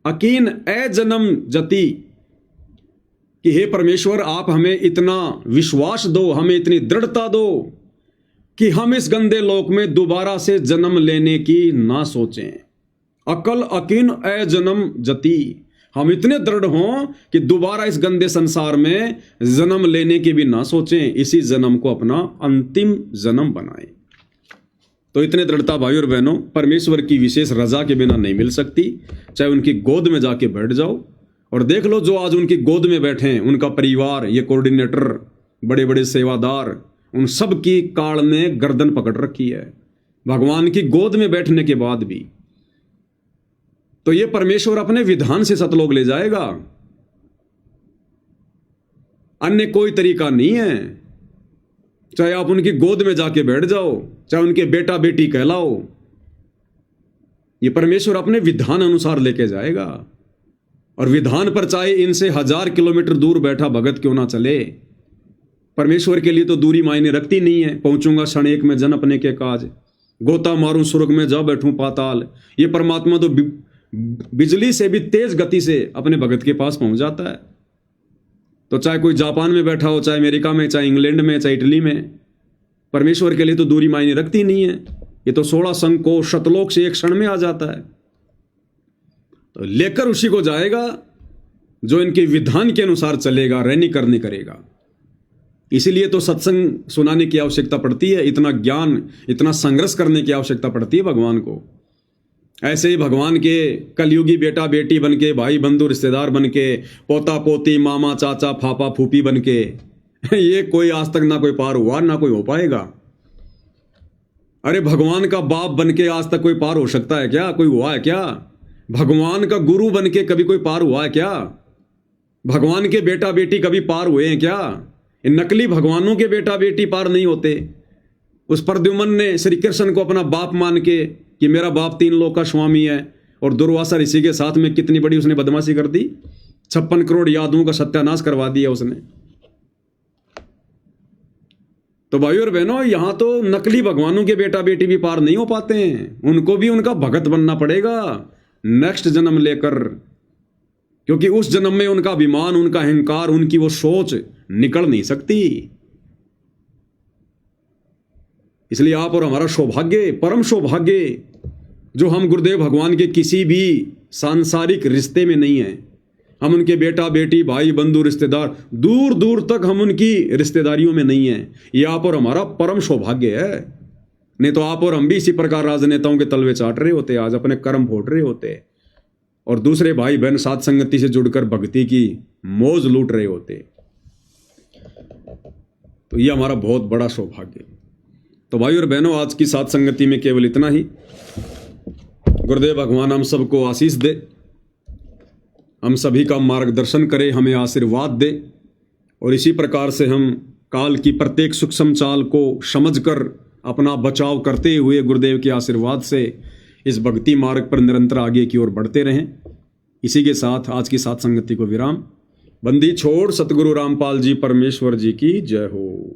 अकीन ए जन्म जति, कि हे परमेश्वर आप हमें इतना विश्वास दो, हमें इतनी दृढ़ता दो कि हम इस गंदे लोक में दोबारा से जन्म लेने की ना सोचें। अकल अकीन ए जन्म जति, हम इतने दृढ़ हों कि दोबारा इस गंदे संसार में जन्म लेने की भी ना सोचें, इसी जन्म को अपना अंतिम जन्म बनाएं। तो इतने दृढ़ता भाई और बहनों परमेश्वर की विशेष रजा के बिना नहीं मिल सकती। चाहे उनकी गोद में जाके बैठ जाओ और देख लो, जो आज उनकी गोद में बैठे हैं, उनका परिवार, ये कोऑर्डिनेटर, बड़े बड़े सेवादार, उन सब की काल ने गर्दन पकड़ रखी है भगवान की गोद में बैठने के बाद भी। तो ये परमेश्वर अपने विधान से सतलोक ले जाएगा, अन्य कोई तरीका नहीं है। चाहे आप उनकी गोद में जाके बैठ जाओ, चाहे उनके बेटा बेटी कहलाओ, ये परमेश्वर अपने विधान अनुसार लेके जाएगा। और विधान पर चाहे इनसे 1000 किलोमीटर दूर बैठा भगत क्यों ना चले, परमेश्वर के लिए तो दूरी मायने रखती नहीं है। पहुंचूंगा क्षण एक में जन अपने के काज, गोता मारूं स्वर्ग में जा बैठूं पाताल। ये परमात्मा तो बिजली से भी तेज गति से अपने भगत के पास पहुंच जाता है। तो चाहे कोई जापान में बैठा हो, चाहे अमेरिका में, चाहे इंग्लैंड में, चाहे इटली में, परमेश्वर के लिए तो दूरी मायने रखती नहीं है। ये तो 16 संघ को शतलोक से एक क्षण में आ जाता है। तो लेकर उसी को जाएगा जो इनके विधान के अनुसार चलेगा, रहनी करनी करेगा। इसीलिए तो सत्संग सुनाने की आवश्यकता पड़ती है, इतना ज्ञान, इतना संघर्ष करने की आवश्यकता पड़ती है भगवान को। ऐसे ही भगवान के कलयुगी बेटा बेटी बनके, भाई बंधु रिश्तेदार बनके, पोता पोती, मामा चाचा फापा फूफी बनके, ये कोई आज तक ना कोई पार हुआ, ना कोई हो पाएगा। अरे भगवान का बाप बनके आज तक कोई पार हो सकता है क्या? कोई हुआ है क्या? भगवान का गुरु बनके कभी कोई पार हुआ है क्या? भगवान के बेटा बेटी कभी पार हुए हैं क्या? इन नकली भगवानों के बेटा बेटी पार नहीं होते। उस प्रद्युम्न ने श्री कृष्ण को अपना बाप मान के कि मेरा बाप 3 लोक का स्वामी है, और दुर्वासा ऋषि के साथ में कितनी बड़ी उसने बदमाशी कर दी, 56 करोड़ यादवों का सत्यानाश करवा दिया उसने। तो भाई और बहनों, यहां तो नकली भगवानों के बेटा बेटी भी पार नहीं हो पाते हैं, उनको भी उनका भगत बनना पड़ेगा नेक्स्ट जन्म लेकर, क्योंकि उस जन्म में उनका अभिमान, उनका अहंकार, उनकी वो सोच निकल नहीं सकती। इसलिए आप और हमारा सौभाग्य, परम सौभाग्य, जो हम गुरुदेव भगवान के किसी भी सांसारिक रिश्ते में नहीं है। हम उनके बेटा बेटी, भाई बंधु रिश्तेदार, दूर दूर तक हम उनकी रिश्तेदारियों में नहीं है। ये आप और हमारा परम सौभाग्य है। नहीं तो आप और हम भी इसी प्रकार राजनेताओं के तलवे चाट रहे होते, आज अपने कर्म फोड़ रहे होते, और दूसरे भाई बहन साथ संगति से जुड़कर भक्ति की मौज लूट रहे होते। तो ये हमारा बहुत बड़ा सौभाग्य। तो भाई और बहनों, आज की साथ संगति में केवल इतना ही। गुरुदेव भगवान हम सबको आशीष दे, हम सभी का मार्गदर्शन करे, हमें आशीर्वाद दे, और इसी प्रकार से हम काल की प्रत्येक सूक्ष्म चाल को समझकर अपना बचाव करते हुए गुरुदेव के आशीर्वाद से इस भक्ति मार्ग पर निरंतर आगे की ओर बढ़ते रहें। इसी के साथ आज की साथ संगति को विराम। बंदी छोड़। सतगुरु रामपाल जी परमेश्वर जी की जय हो।